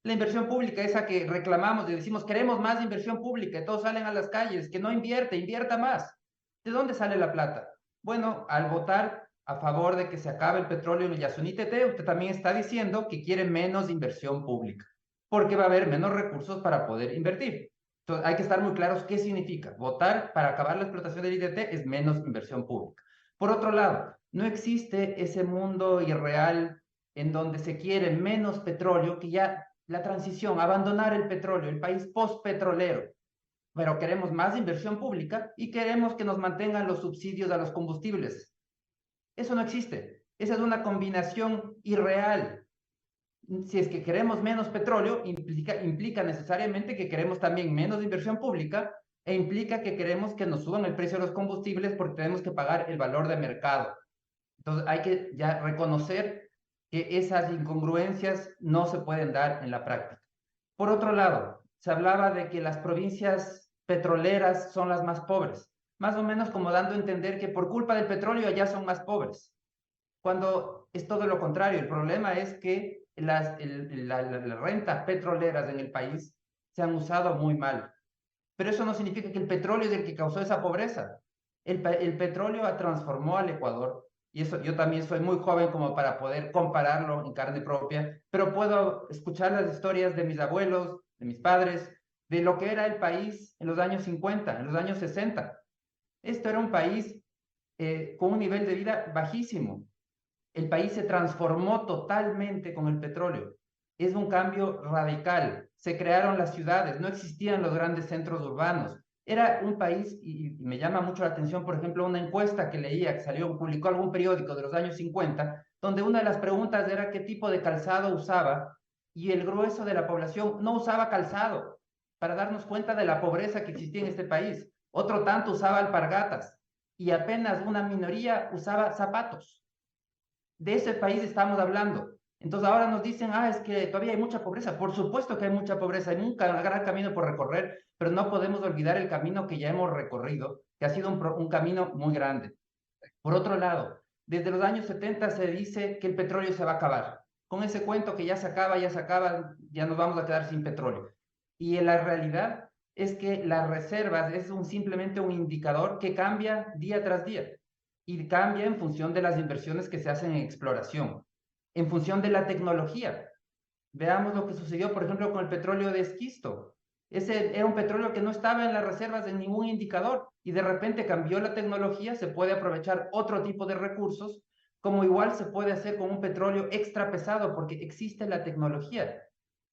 La inversión pública, esa que reclamamos y decimos, queremos más inversión pública, y todos salen a las calles, que no invierte, invierta más. ¿De dónde sale la plata? Bueno, al votar a favor de que se acabe el petróleo en el Yasuní Tete, usted también está diciendo que quiere menos inversión pública, porque va a haber menos recursos para poder invertir. Entonces, hay que estar muy claros qué significa. Votar para acabar la explotación del ITT es menos inversión pública. Por otro lado, no existe ese mundo irreal en donde se quiere menos petróleo, que ya la transición, abandonar el petróleo, el país postpetrolero, pero queremos más inversión pública y queremos que nos mantengan los subsidios a los combustibles. Eso no existe. Esa es una combinación irreal. Si es que queremos menos petróleo, implica necesariamente que queremos también menos inversión pública e implica que queremos que nos suban el precio de los combustibles porque tenemos que pagar el valor de mercado. Entonces hay que ya reconocer que esas incongruencias no se pueden dar en la práctica. Por otro lado, se hablaba de que las provincias petroleras son las más pobres, más o menos como dando a entender que por culpa del petróleo allá son más pobres, cuando es todo lo contrario. El problema es que las rentas petroleras en el país se han usado muy mal. Pero eso no significa que el petróleo es el que causó esa pobreza. El petróleo transformó al Ecuador, y eso yo también soy muy joven como para poder compararlo en carne propia, pero puedo escuchar las historias de mis abuelos, de mis padres, de lo que era el país en los años 50, en los años 60. Esto era un país con un nivel de vida bajísimo. El país se transformó totalmente con el petróleo. Es un cambio radical. Se crearon las ciudades, no existían los grandes centros urbanos. Era un país, y me llama mucho la atención, por ejemplo, una encuesta que leía, que publicó algún periódico de los años 50, donde una de las preguntas era qué tipo de calzado usaba, y el grueso de la población no usaba calzado, para darnos cuenta de la pobreza que existía en este país. Otro tanto usaba alpargatas, y apenas una minoría usaba zapatos. De ese país estamos hablando. Entonces ahora nos dicen, es que todavía hay mucha pobreza. Por supuesto que hay mucha pobreza, hay un gran camino por recorrer, pero no podemos olvidar el camino que ya hemos recorrido, que ha sido un camino muy grande. Por otro lado, desde los años 70 se dice que el petróleo se va a acabar. Con ese cuento que ya se acaba, ya nos vamos a quedar sin petróleo. Y la realidad es que las reservas es simplemente un indicador que cambia día tras día. Y cambia en función de las inversiones que se hacen en exploración, en función de la tecnología. Veamos lo que sucedió, por ejemplo, con el petróleo de esquisto. Ese era un petróleo que no estaba en las reservas de ningún indicador y de repente cambió la tecnología, se puede aprovechar otro tipo de recursos, como igual se puede hacer con un petróleo extra pesado porque existe la tecnología.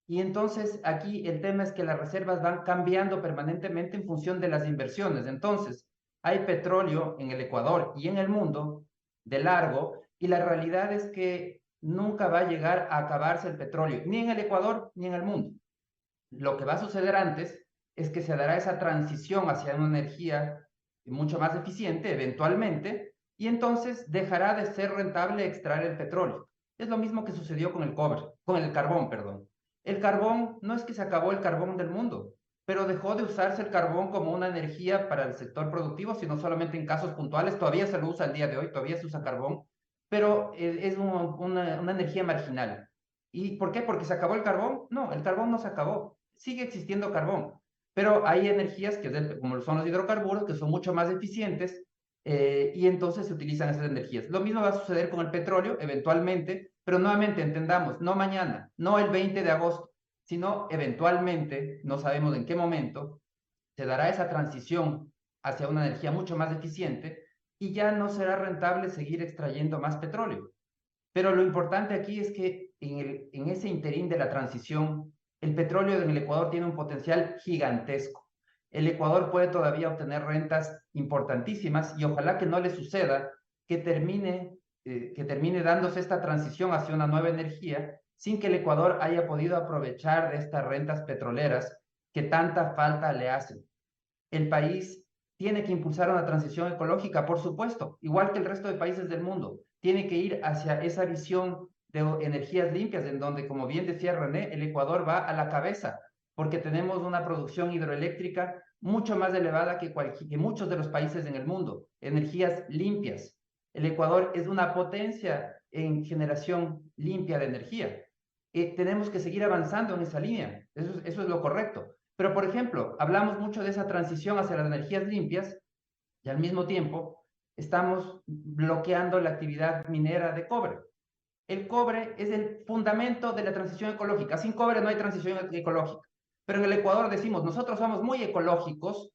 Y entonces aquí el tema es que las reservas van cambiando permanentemente en función de las inversiones. Entonces, hay petróleo en el Ecuador y en el mundo de largo, y la realidad es que nunca va a llegar a acabarse el petróleo, ni en el Ecuador ni en el mundo. Lo que va a suceder antes es que se dará esa transición hacia una energía mucho más eficiente, eventualmente, y entonces dejará de ser rentable extraer el petróleo. Es lo mismo que sucedió con el carbón, perdón. El carbón, no es que se acabó el carbón del mundo, pero dejó de usarse el carbón como una energía para el sector productivo, sino solamente en casos puntuales. Todavía se lo usa el día de hoy, todavía se usa carbón, pero es una energía marginal. ¿Y por qué? ¿Porque se acabó el carbón? No, el carbón no se acabó. Sigue existiendo carbón, pero hay energías como son los hidrocarburos, que son mucho más eficientes, y entonces se utilizan esas energías. Lo mismo va a suceder con el petróleo, eventualmente, pero nuevamente entendamos, no mañana, no el 20 de agosto, sino eventualmente, no sabemos en qué momento, se dará esa transición hacia una energía mucho más eficiente y ya no será rentable seguir extrayendo más petróleo. Pero lo importante aquí es que en ese interín de la transición, el petróleo en el Ecuador tiene un potencial gigantesco. El Ecuador puede todavía obtener rentas importantísimas y ojalá que no le suceda que termine dándose esta transición hacia una nueva energía sin que el Ecuador haya podido aprovechar de estas rentas petroleras que tanta falta le hacen. El país tiene que impulsar una transición ecológica, por supuesto, igual que el resto de países del mundo. Tiene que ir hacia esa visión de energías limpias, en donde, como bien decía René, el Ecuador va a la cabeza, porque tenemos una producción hidroeléctrica mucho más elevada que muchos de los países en el mundo. Energías limpias. El Ecuador es una potencia en generación limpia de energía. Tenemos que seguir avanzando en esa línea. Eso es lo correcto. Pero, por ejemplo, hablamos mucho de esa transición hacia las energías limpias y al mismo tiempo estamos bloqueando la actividad minera de cobre. El cobre es el fundamento de la transición ecológica. Sin cobre no hay transición ecológica. Pero en el Ecuador decimos, nosotros somos muy ecológicos,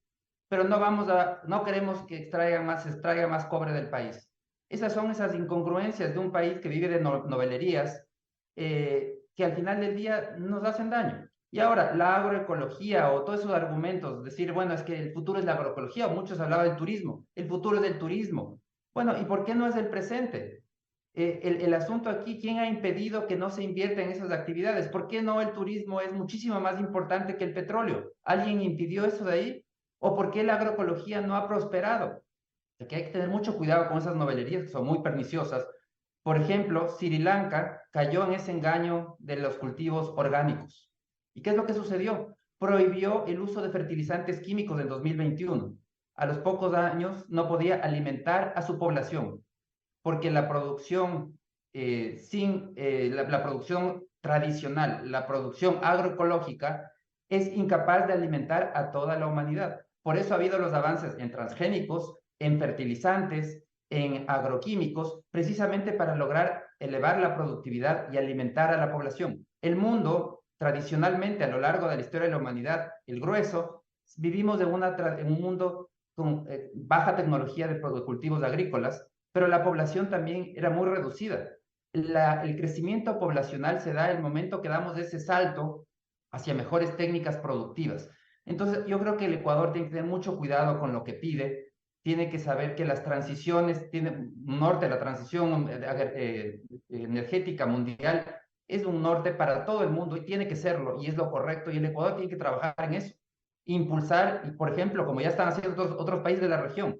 pero no queremos que extraiga más cobre del país. Esas son esas incongruencias de un país que vive de novelerías, que al final del día nos hacen daño. Y ahora, la agroecología o todos esos argumentos, decir, bueno, es que el futuro es la agroecología, o muchos hablaban del turismo, el futuro es del turismo. Bueno, ¿y por qué no es el presente? El asunto aquí, ¿quién ha impedido que no se invierta en esas actividades? ¿Por qué no el turismo es muchísimo más importante que el petróleo? ¿Alguien impidió eso de ahí? ¿O por qué la agroecología no ha prosperado? Aquí hay que tener mucho cuidado con esas novelerías que son muy perniciosas. Por ejemplo, Sri Lanka cayó en ese engaño de los cultivos orgánicos. ¿Y qué es lo que sucedió? Prohibió el uso de fertilizantes químicos en 2021. A los pocos años no podía alimentar a su población, porque la producción la producción tradicional, la producción agroecológica, es incapaz de alimentar a toda la humanidad. Por eso ha habido los avances en transgénicos, en fertilizantes, en agroquímicos, precisamente para lograr elevar la productividad y alimentar a la población. El mundo, tradicionalmente, a lo largo de la historia de la humanidad, el grueso, vivimos en un mundo con baja tecnología de cultivos agrícolas, pero la población también era muy reducida. El crecimiento poblacional se da en el momento que damos ese salto hacia mejores técnicas productivas. Entonces, yo creo que el Ecuador tiene que tener mucho cuidado con lo que pide, tiene que saber que las transiciones, la transición energética mundial es un norte para todo el mundo y tiene que serlo, y es lo correcto, y el Ecuador tiene que trabajar en eso. Impulsar, y por ejemplo, como ya están haciendo otros países de la región,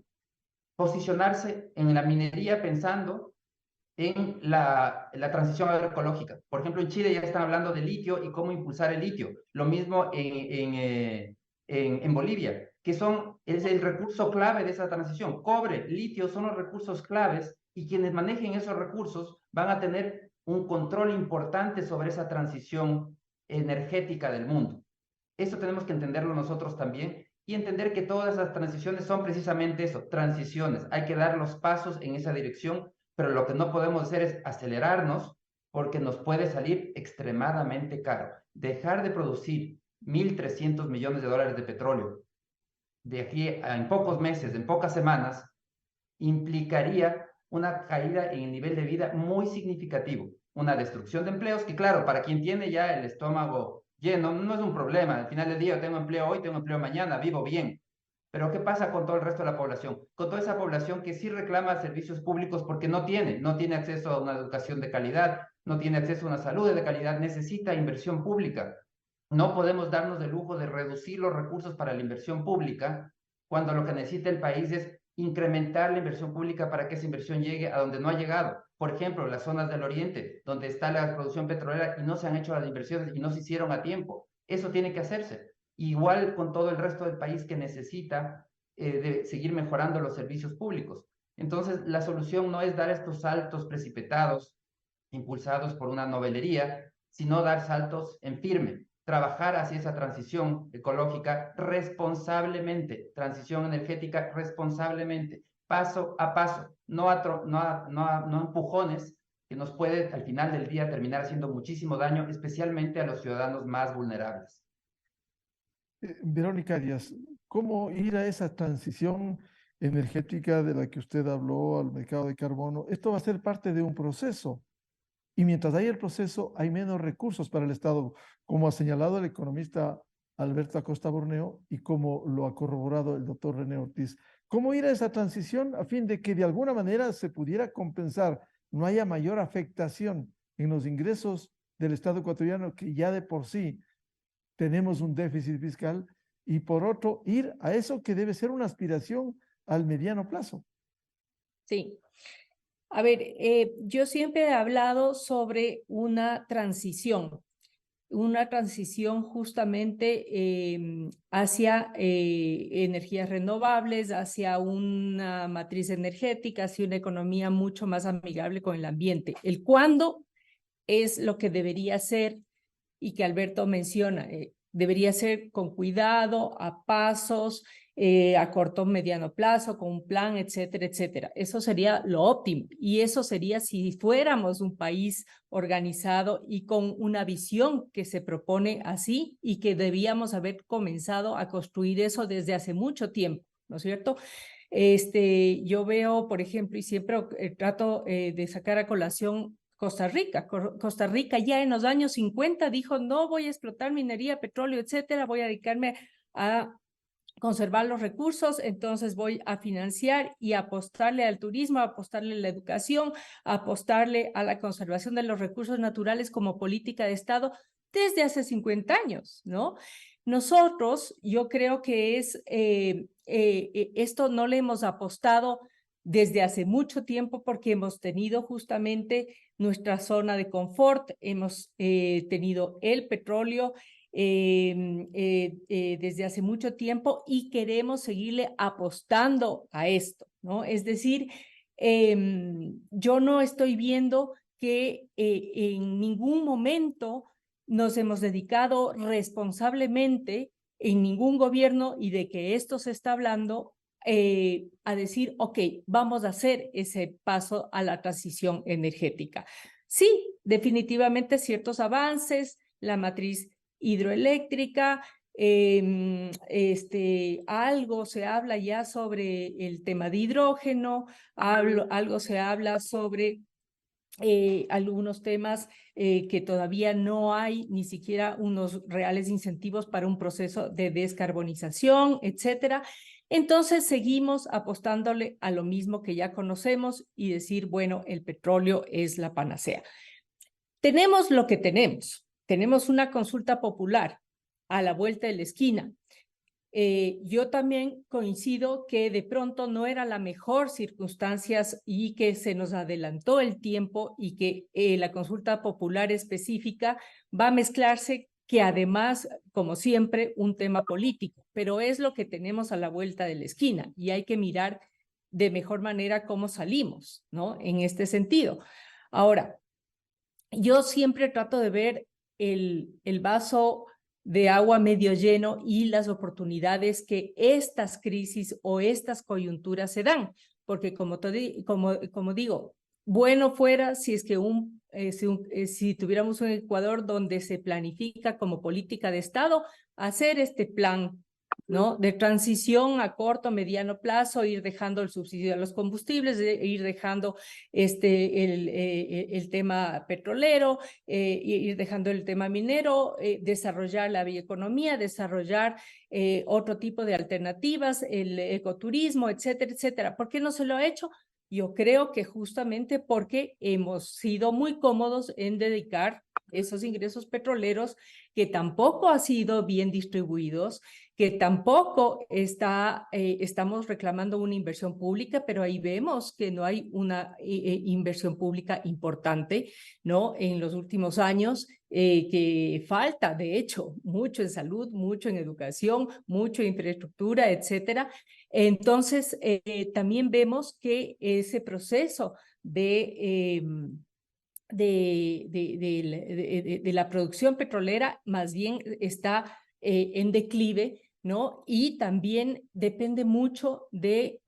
posicionarse en la minería pensando en la transición agroecológica. Por ejemplo, en Chile ya están hablando de litio y cómo impulsar el litio. Lo mismo en Bolivia, que es el recurso clave de esa transición. Cobre, litio son los recursos claves y quienes manejen esos recursos van a tener un control importante sobre esa transición energética del mundo. Eso tenemos que entenderlo nosotros también y entender que todas esas transiciones son precisamente eso, transiciones. Hay que dar los pasos en esa dirección, pero lo que no podemos hacer es acelerarnos porque nos puede salir extremadamente caro. Dejar de producir 1.300 millones de dólares de petróleo de aquí en pocos meses, en pocas semanas, implicaría una caída en el nivel de vida muy significativo, una destrucción de empleos que, claro, para quien tiene ya el estómago lleno, no es un problema. Al final del día, tengo empleo hoy, tengo empleo mañana, vivo bien. Pero ¿qué pasa con todo el resto de la población? Con toda esa población que sí reclama servicios públicos porque no tiene acceso a una educación de calidad, no tiene acceso a una salud de calidad, necesita inversión pública. No podemos darnos el lujo de reducir los recursos para la inversión pública cuando lo que necesita el país es incrementar la inversión pública para que esa inversión llegue a donde no ha llegado. Por ejemplo, las zonas del oriente, donde está la producción petrolera y no se han hecho las inversiones y no se hicieron a tiempo. Eso tiene que hacerse. Igual con todo el resto del país que necesita de seguir mejorando los servicios públicos. Entonces, la solución no es dar estos saltos precipitados, impulsados por una novelería, sino dar saltos en firme, trabajar hacia esa transición ecológica responsablemente, transición energética responsablemente, paso a paso, no empujones, que nos puede al final del día terminar haciendo muchísimo daño, especialmente a los ciudadanos más vulnerables. Verónica Díaz, ¿cómo ir a esa transición energética de la que usted habló al mercado de carbono? Esto va a ser parte de un proceso. Y mientras hay el proceso, hay menos recursos para el Estado, como ha señalado el economista Alberto Acosta Borneo y como lo ha corroborado el doctor René Ortiz. ¿Cómo ir a esa transición a fin de que de alguna manera se pudiera compensar, no haya mayor afectación en los ingresos del Estado ecuatoriano, que ya de por sí tenemos un déficit fiscal, y por otro, ir a eso que debe ser una aspiración al mediano plazo? Sí. A ver, yo siempre he hablado sobre una transición justamente hacia energías renovables, hacia una matriz energética, hacia una economía mucho más amigable con el ambiente. El cuándo es lo que debería ser y que Alberto menciona, debería ser con cuidado, a pasos, a corto o mediano plazo, con un plan, etcétera, etcétera. Eso sería lo óptimo. Y eso sería si fuéramos un país organizado y con una visión que se propone así, y que debíamos haber comenzado a construir eso desde hace mucho tiempo, ¿no es cierto? Yo veo, por ejemplo, y siempre trato de sacar a colación Costa Rica. Costa Rica ya en los años 50 dijo, no voy a explotar minería, petróleo, etcétera, voy a dedicarme a conservar los recursos, entonces voy a financiar y apostarle al turismo, apostarle a la educación, apostarle a la conservación de los recursos naturales como política de Estado desde hace 50 años, ¿no? Nosotros, yo creo que esto no le hemos apostado desde hace mucho tiempo porque hemos tenido justamente nuestra zona de confort, hemos tenido el petróleo desde hace mucho tiempo y queremos seguirle apostando a esto, ¿no? Es decir, yo no estoy viendo que en ningún momento nos hemos dedicado responsablemente en ningún gobierno, y de que esto se está hablando, a decir, ok, vamos a hacer ese paso a la transición energética. Sí, definitivamente ciertos avances, la matriz hidroeléctrica, algo se habla ya sobre el tema de hidrógeno, algo se habla sobre algunos temas que todavía no hay ni siquiera unos reales incentivos para un proceso de descarbonización, etcétera. Entonces seguimos apostándole a lo mismo que ya conocemos y decir, bueno, el petróleo es la panacea. Tenemos lo que tenemos. Tenemos una consulta popular a la vuelta de la esquina. Yo también coincido que de pronto no era la mejor circunstancias y que se nos adelantó el tiempo y que la consulta popular específica va a mezclarse, que además, como siempre, un tema político, pero es lo que tenemos a la vuelta de la esquina y hay que mirar de mejor manera cómo salimos, ¿no? En este sentido. Ahora, yo siempre trato de ver el vaso de agua medio lleno y las oportunidades que estas crisis o estas coyunturas se dan, porque como digo, bueno fuera si es que si tuviéramos un Ecuador donde se planifica como política de Estado hacer este plan, ¿no? De transición a corto, mediano plazo, ir dejando el subsidio a los combustibles, ir dejando el tema petrolero, ir dejando el tema minero, desarrollar la bioeconomía, desarrollar otro tipo de alternativas, el ecoturismo, etcétera, etcétera. ¿Por qué no se lo ha hecho? Yo creo que justamente porque hemos sido muy cómodos en dedicar esos ingresos petroleros que tampoco han sido bien distribuidos, que tampoco estamos reclamando una inversión pública, pero ahí vemos que no hay una inversión pública importante, ¿no? En los últimos años, que falta, de hecho, mucho en salud, mucho en educación, mucho en infraestructura, etcétera. Entonces, también vemos que ese proceso de la producción petrolera más bien está en declive, ¿no? Y también depende mucho de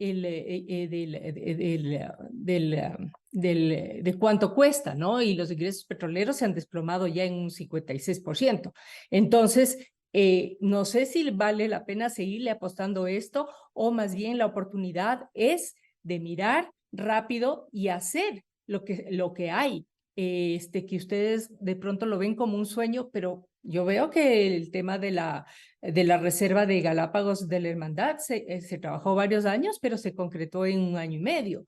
cuánto cuesta, ¿no? Y los ingresos petroleros se han desplomado ya en un 56%. Entonces, no sé si vale la pena seguirle apostando esto o más bien la oportunidad es de mirar rápido y hacer lo que hay. Que ustedes de pronto lo ven como un sueño, pero yo veo que el tema de la reserva de Galápagos de la Hermandad se trabajó varios años, pero se concretó en 1 año y medio.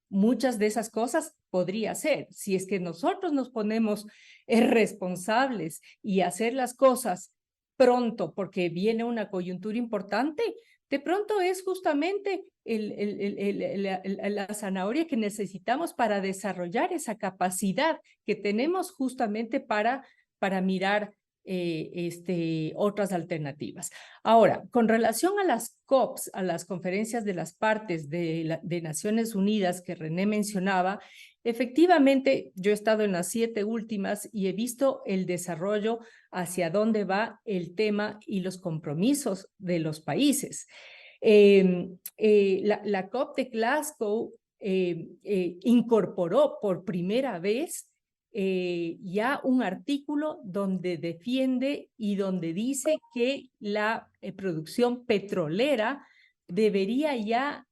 Muchas de esas cosas podría ser, si es que nosotros nos ponemos responsables y hacer las cosas pronto, porque viene una coyuntura importante, de pronto es justamente la zanahoria que necesitamos para desarrollar esa capacidad que tenemos justamente para mirar otras alternativas. Ahora, con relación a las COPs, a las conferencias de las partes de Naciones Unidas que René mencionaba, efectivamente yo he estado en las 7 últimas y he visto el desarrollo hacia dónde va el tema y los compromisos de los países. La COP de Glasgow incorporó por primera vez ya un artículo donde defiende y donde dice que la producción petrolera debería ya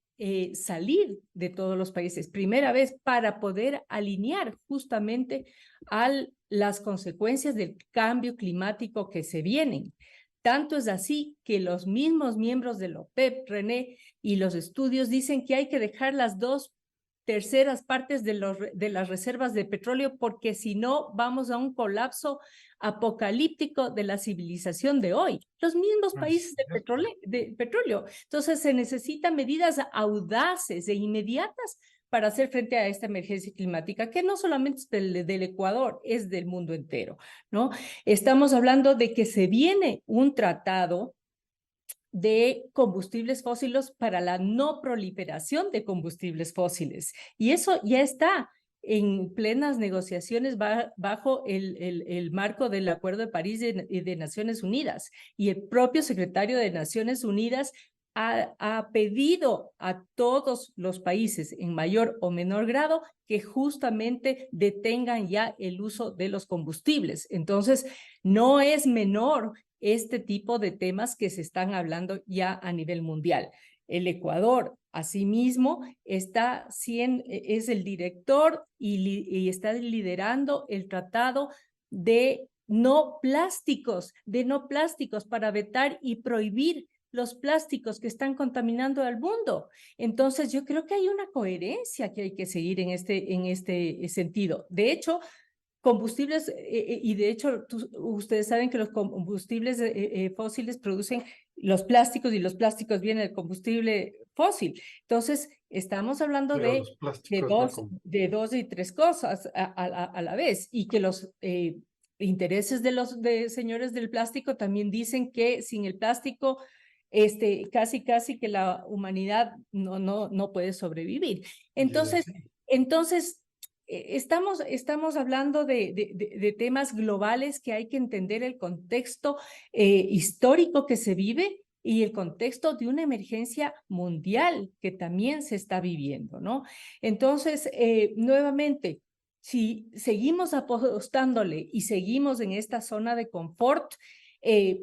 salir de todos los países, primera vez para poder alinear justamente a las consecuencias del cambio climático que se vienen. Tanto es así que los mismos miembros de la OPEP, René, y los estudios dicen que hay que dejar las 2/3 partes de las reservas de petróleo porque si no vamos a un colapso apocalíptico de la civilización de hoy. Los mismos países de petróleo. Entonces se necesitan medidas audaces e inmediatas para hacer frente a esta emergencia climática, que no solamente es del Ecuador, es del mundo entero, ¿no? Estamos hablando de que se viene un tratado de combustibles fósiles para la no proliferación de combustibles fósiles. Y eso ya está en plenas negociaciones bajo el marco del Acuerdo de París de Naciones Unidas. Y el propio secretario de Naciones Unidas ha pedido a todos los países en mayor o menor grado que justamente detengan ya el uso de los combustibles. Entonces, no es menor este tipo de temas que se están hablando ya a nivel mundial. El Ecuador, asimismo, es el director y está liderando el tratado de no plásticos para vetar y prohibir los plásticos que están contaminando al mundo. Entonces, yo creo que hay una coherencia que hay que seguir en este sentido. De hecho, combustibles, y de hecho, ustedes saben que los combustibles fósiles producen los plásticos y los plásticos vienen del combustible fósil. Entonces, estamos hablando de 2 y 3 cosas a la vez y que los intereses de señores del plástico también dicen que sin el plástico casi que la humanidad no puede sobrevivir. Entonces, estamos hablando de temas globales que hay que entender el contexto histórico que se vive y el contexto de una emergencia mundial que también se está viviendo, ¿no? Entonces, nuevamente, si seguimos apostándole y seguimos en esta zona de confort,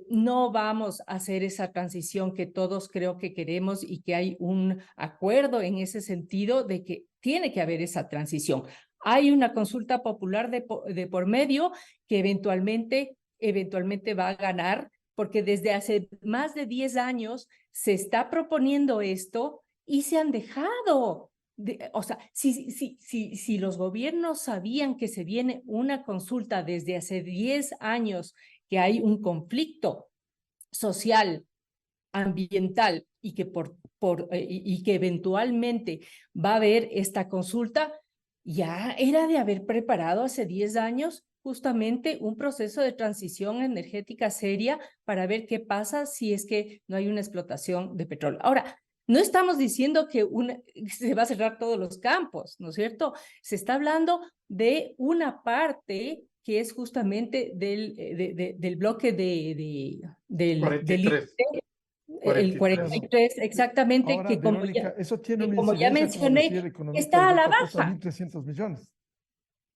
no vamos a hacer esa transición que todos creo que queremos y que hay un acuerdo en ese sentido de que tiene que haber esa transición. Hay una consulta popular de por medio que eventualmente va a ganar, porque desde hace más de 10 años se está proponiendo esto y se han dejado o sea, si los gobiernos sabían que se viene una consulta desde hace 10 años, que hay un conflicto social, ambiental y que eventualmente va a haber esta consulta, ya era de haber preparado hace 10 años justamente un proceso de transición energética seria para ver qué pasa si es que no hay una explotación de petróleo. Ahora, no estamos diciendo que se va a cerrar todos los campos, ¿no es cierto? Se está hablando de una parte que es justamente del bloque del 43. El 43, exactamente. Ahora, que como Verónica, eso tiene una como ya incidencia, como decía el mencioné, economista está a la Alberto Acosta, baja. 1.300 millones.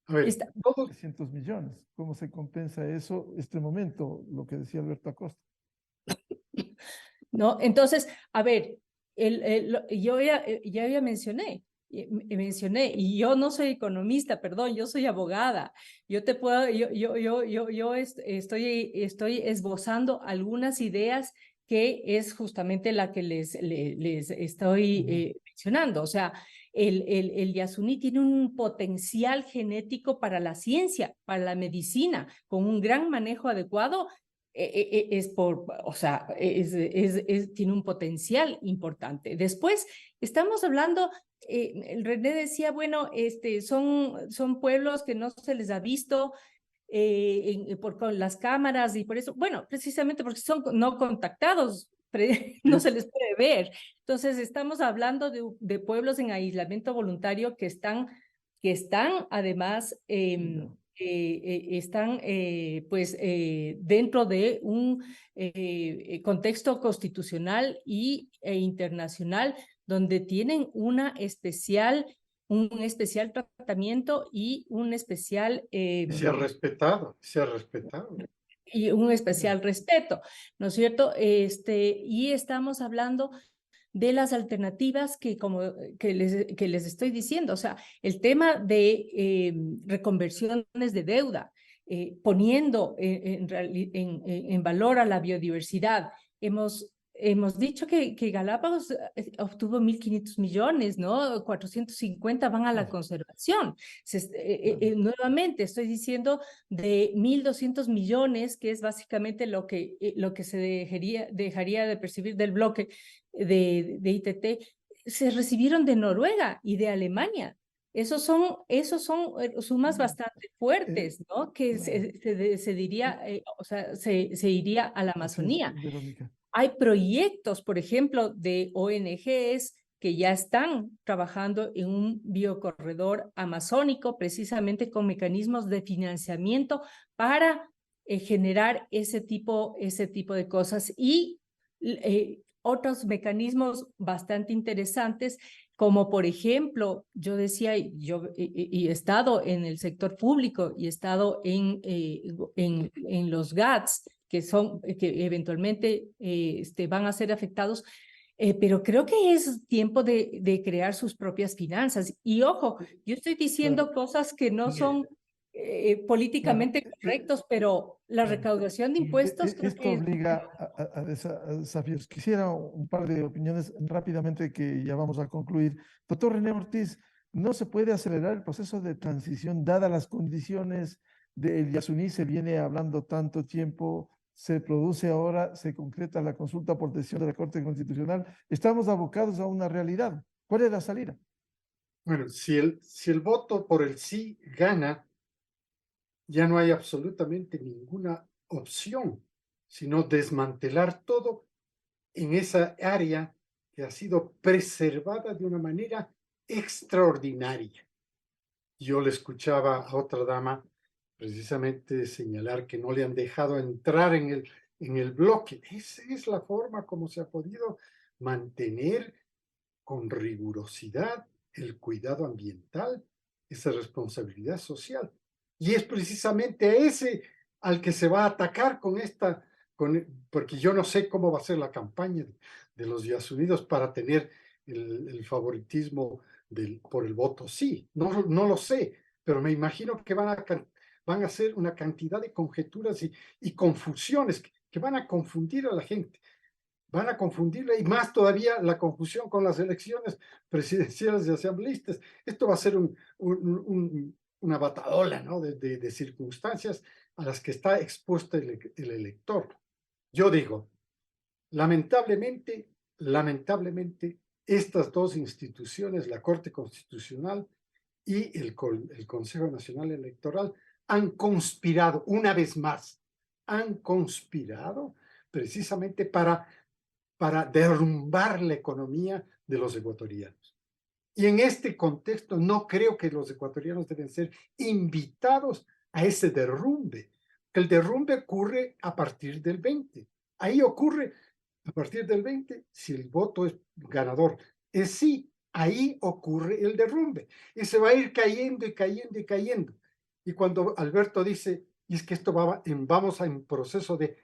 A ver, Está, 300 millones. ¿Cómo se compensa eso este momento? Lo que decía Alberto Acosta. ¿no? Entonces, a ver, yo ya mencioné, y yo no soy economista, perdón, yo soy abogada. Yo te puedo, yo estoy esbozando algunas ideas que es justamente la que les estoy mencionando. O sea, el Yasuní tiene un potencial genético para la ciencia, para la medicina, con un gran manejo adecuado. Tiene un potencial importante. Después, estamos hablando, René decía, bueno, son pueblos que no se les ha visto con las cámaras y por eso, bueno, precisamente porque son no contactados, no se les puede ver. Entonces, estamos hablando de pueblos en aislamiento voluntario que están además están dentro de un contexto constitucional e internacional donde tienen un especial tratamiento y un especial se ha respetado. Y un especial respeto, ¿no es cierto? Y estamos hablando de las alternativas que les estoy diciendo, o sea, el tema de reconversiones de deuda, poniendo en valor a la biodiversidad. Hemos dicho que Galápagos obtuvo 1.500 millones, ¿no? 450 van a la conservación. Nuevamente, estoy diciendo de 1.200 millones, que es básicamente lo que se dejaría de percibir del bloque de ITT, se recibieron de Noruega y de Alemania. Esos son sumas bastante fuertes, ¿no? Que se diría, o sea, se iría a la Amazonía. Hay proyectos, por ejemplo, de ONGs que ya están trabajando en un biocorredor amazónico, precisamente con mecanismos de financiamiento para generar ese tipo de cosas y otros mecanismos bastante interesantes, como por ejemplo, yo decía, yo he estado en el sector público y he estado en los GATS, que eventualmente van a ser afectados, pero creo que es tiempo de crear sus propias finanzas. Y ojo, yo estoy diciendo cosas que no son políticamente correctos, pero la recaudación de impuestos creo Esto que obliga a desafíos. Quisiera un par de opiniones rápidamente que ya vamos a concluir. Doctor René Ortiz, ¿no se puede acelerar el proceso de transición dadas las condiciones del Yasuní? Se viene hablando tanto tiempo, se produce ahora, se concreta la consulta por decisión de la Corte Constitucional. Estamos abocados a una realidad. ¿Cuál es la salida? Bueno, si el voto por el sí gana, ya no hay absolutamente ninguna opción, sino desmantelar todo en esa área que ha sido preservada de una manera extraordinaria. Yo le escuchaba a otra dama precisamente señalar que no le han dejado entrar en el bloque. Esa es la forma como se ha podido mantener con rigurosidad el cuidado ambiental, esa responsabilidad social. Y es precisamente ese al que se va a atacar porque yo no sé cómo va a ser la campaña de los Yasuníes para tener el favoritismo por el voto sí. No lo sé, pero me imagino que van a hacer una cantidad de conjeturas y confusiones que van a confundir a la gente. van a confundirla, y más todavía la confusión con las elecciones presidenciales y asambleístas. Esto va a ser una bataola, ¿no? de circunstancias a las que está expuesto el elector. Yo digo, lamentablemente, estas dos instituciones, la Corte Constitucional y el Consejo Nacional Electoral, han conspirado, una vez más, han conspirado precisamente para derrumbar la economía de los ecuatorianos. Y en este contexto no creo que los ecuatorianos deben ser invitados a ese derrumbe, que el derrumbe ocurre a partir del 20. Ahí ocurre a partir del 20, si el voto es ganador, es sí, ahí ocurre el derrumbe. Y se va a ir cayendo y cayendo y cayendo. Y cuando Alberto dice, y es que esto vamos en proceso de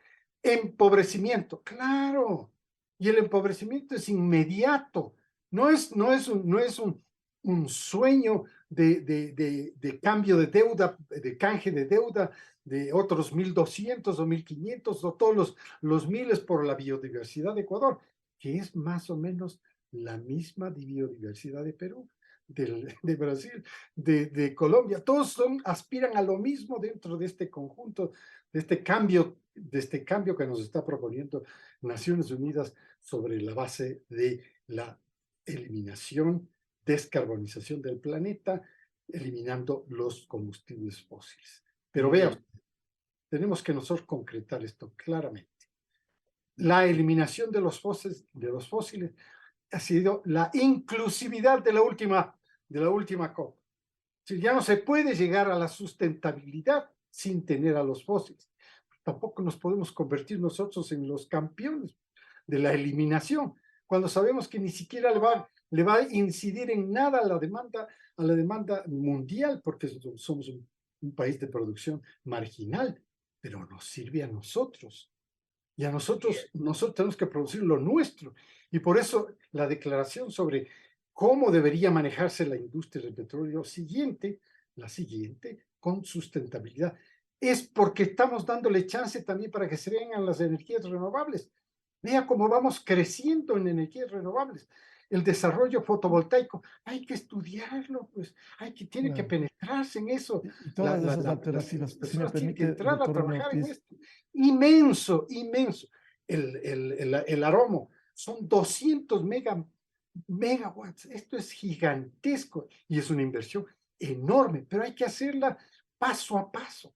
empobrecimiento, claro, y el empobrecimiento es inmediato, no es un sueño de cambio de deuda, de canje de deuda de otros 1.200 o 1.500 o todos los miles por la biodiversidad de Ecuador, que es más o menos la misma biodiversidad de Perú, de Brasil, de Colombia. Todos aspiran a lo mismo dentro de este conjunto, de este cambio que nos está proponiendo Naciones Unidas sobre la base de la eliminación, descarbonización del planeta, eliminando los combustibles fósiles. Pero vean, tenemos que nosotros concretar esto claramente. La eliminación de los fósiles ha sido la inclusividad de la última COP. Si ya no se puede llegar a la sustentabilidad sin tener a los fósiles. Tampoco nos podemos convertir nosotros en los campeones de la eliminación, cuando sabemos que ni siquiera le va a incidir en nada a la demanda mundial, porque somos un país de producción marginal, pero nos sirve a nosotros. Y a nosotros tenemos que producir lo nuestro. Y por eso la declaración sobre cómo debería manejarse la industria del petróleo la siguiente, con sustentabilidad, es porque estamos dándole chance también para que se vengan las energías renovables. Vea cómo vamos creciendo en energías renovables. El desarrollo fotovoltaico, hay que estudiarlo, pues, tiene que penetrarse en eso. Y todas esas alternativas, Las si me personas tienen que permite, entrar a doctor trabajar en Ortiz. esto. Inmenso. El Aromo, son 200 megawatts. Esto es gigantesco y es una inversión enorme, pero hay que hacerla paso a paso.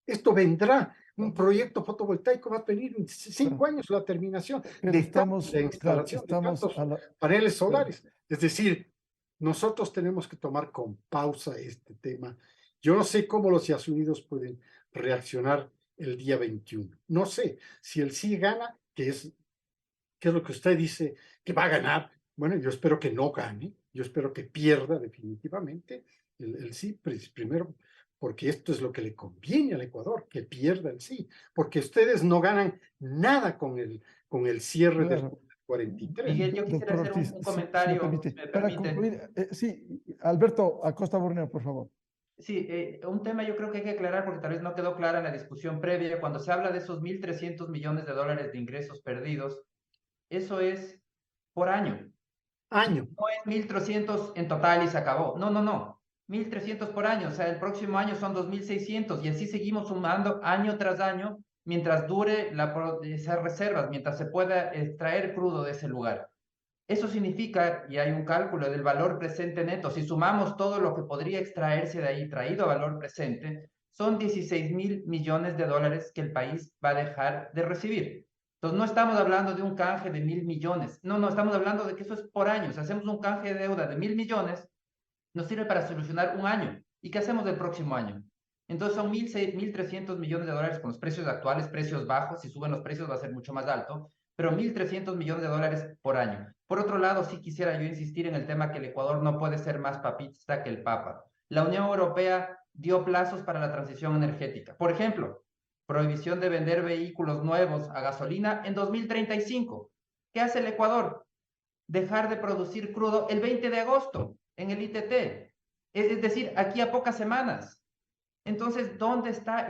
Esto vendrá. Un proyecto fotovoltaico va a tener 5 años la terminación de instalación de paneles solares. Es decir, nosotros tenemos que tomar con pausa este tema. Yo no sé cómo los Estados Unidos pueden reaccionar el día 21. No sé si el sí gana, que es lo que usted dice que va a ganar. Bueno, yo espero que no gane. Yo espero que pierda definitivamente el sí, primero, porque esto es lo que le conviene al Ecuador, que pierda el sí, porque ustedes no ganan nada con el cierre del 43. Miguel, yo quisiera hacer un comentario, si me para concluir, sí, Alberto Acosta Borneo, por favor. Sí, un tema yo creo que hay que aclarar porque tal vez no quedó clara en la discusión previa. Cuando se habla de esos 1.300 millones de dólares de ingresos perdidos, eso es por año. Año. No es 1.300 en total y se acabó. No. 1.300 por año, o sea, el próximo año son 2.600 y así seguimos sumando año tras año mientras dure esas reservas, mientras se pueda extraer crudo de ese lugar. Eso significa, y hay un cálculo del valor presente neto, si sumamos todo lo que podría extraerse de ahí traído a valor presente, son 16.000 millones de dólares que el país va a dejar de recibir. Entonces no estamos hablando de un canje de 1.000 millones, no, estamos hablando de que eso es por año. Si hacemos un canje de deuda de 1.000 millones, nos sirve para solucionar un año. ¿Y qué hacemos del próximo año? Entonces son 1.300 millones de dólares con los precios actuales, precios bajos. Si suben los precios va a ser mucho más alto, pero 1.300 millones de dólares por año. Por otro lado, sí quisiera yo insistir en el tema que el Ecuador no puede ser más papista que el Papa. La Unión Europea dio plazos para la transición energética. Por ejemplo, prohibición de vender vehículos nuevos a gasolina en 2035. ¿Qué hace el Ecuador? Dejar de producir crudo el 20 de agosto en el ITT. Es decir, aquí a pocas semanas. Entonces, ¿dónde está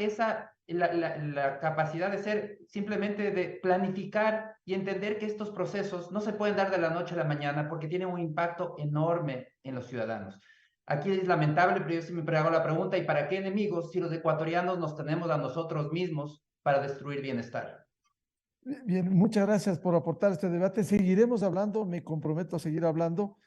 la capacidad de ser simplemente de planificar y entender que estos procesos no se pueden dar de la noche a la mañana porque tienen un impacto enorme en los ciudadanos. Aquí es lamentable, pero yo siempre hago la pregunta, ¿y para qué enemigos si los ecuatorianos nos tenemos a nosotros mismos para destruir bienestar? Bien, muchas gracias por aportar este debate. Seguiremos hablando, me comprometo a seguir hablando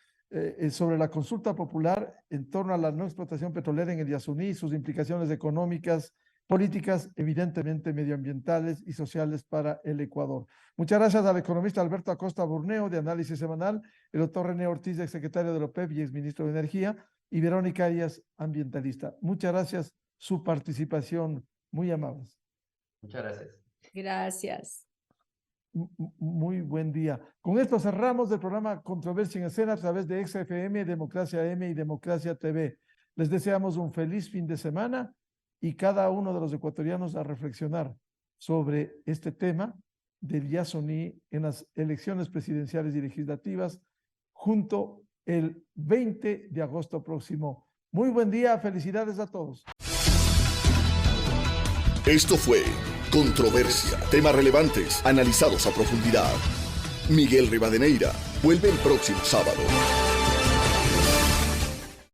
sobre la consulta popular en torno a la no explotación petrolera en el Yasuní, sus implicaciones económicas, políticas, evidentemente medioambientales y sociales para el Ecuador. Muchas gracias al economista Alberto Acosta Burneo, de Análisis Semanal, el doctor René Ortiz, exsecretario de la OPEP y exministro de Energía, y Verónica Arias, ambientalista. Muchas gracias, su participación, muy amables. Muchas gracias. Gracias. Muy buen día. Con esto cerramos el programa Controversia en Escena a través de XFM, Democracia M y Democracia TV. Les deseamos un feliz fin de semana y cada uno de los ecuatorianos a reflexionar sobre este tema del Yasuní en las elecciones presidenciales y legislativas junto el 20 de agosto próximo. Muy buen día, felicidades a todos. Esto fue Controversia, temas relevantes analizados a profundidad. Miguel Rivadeneira vuelve el próximo sábado.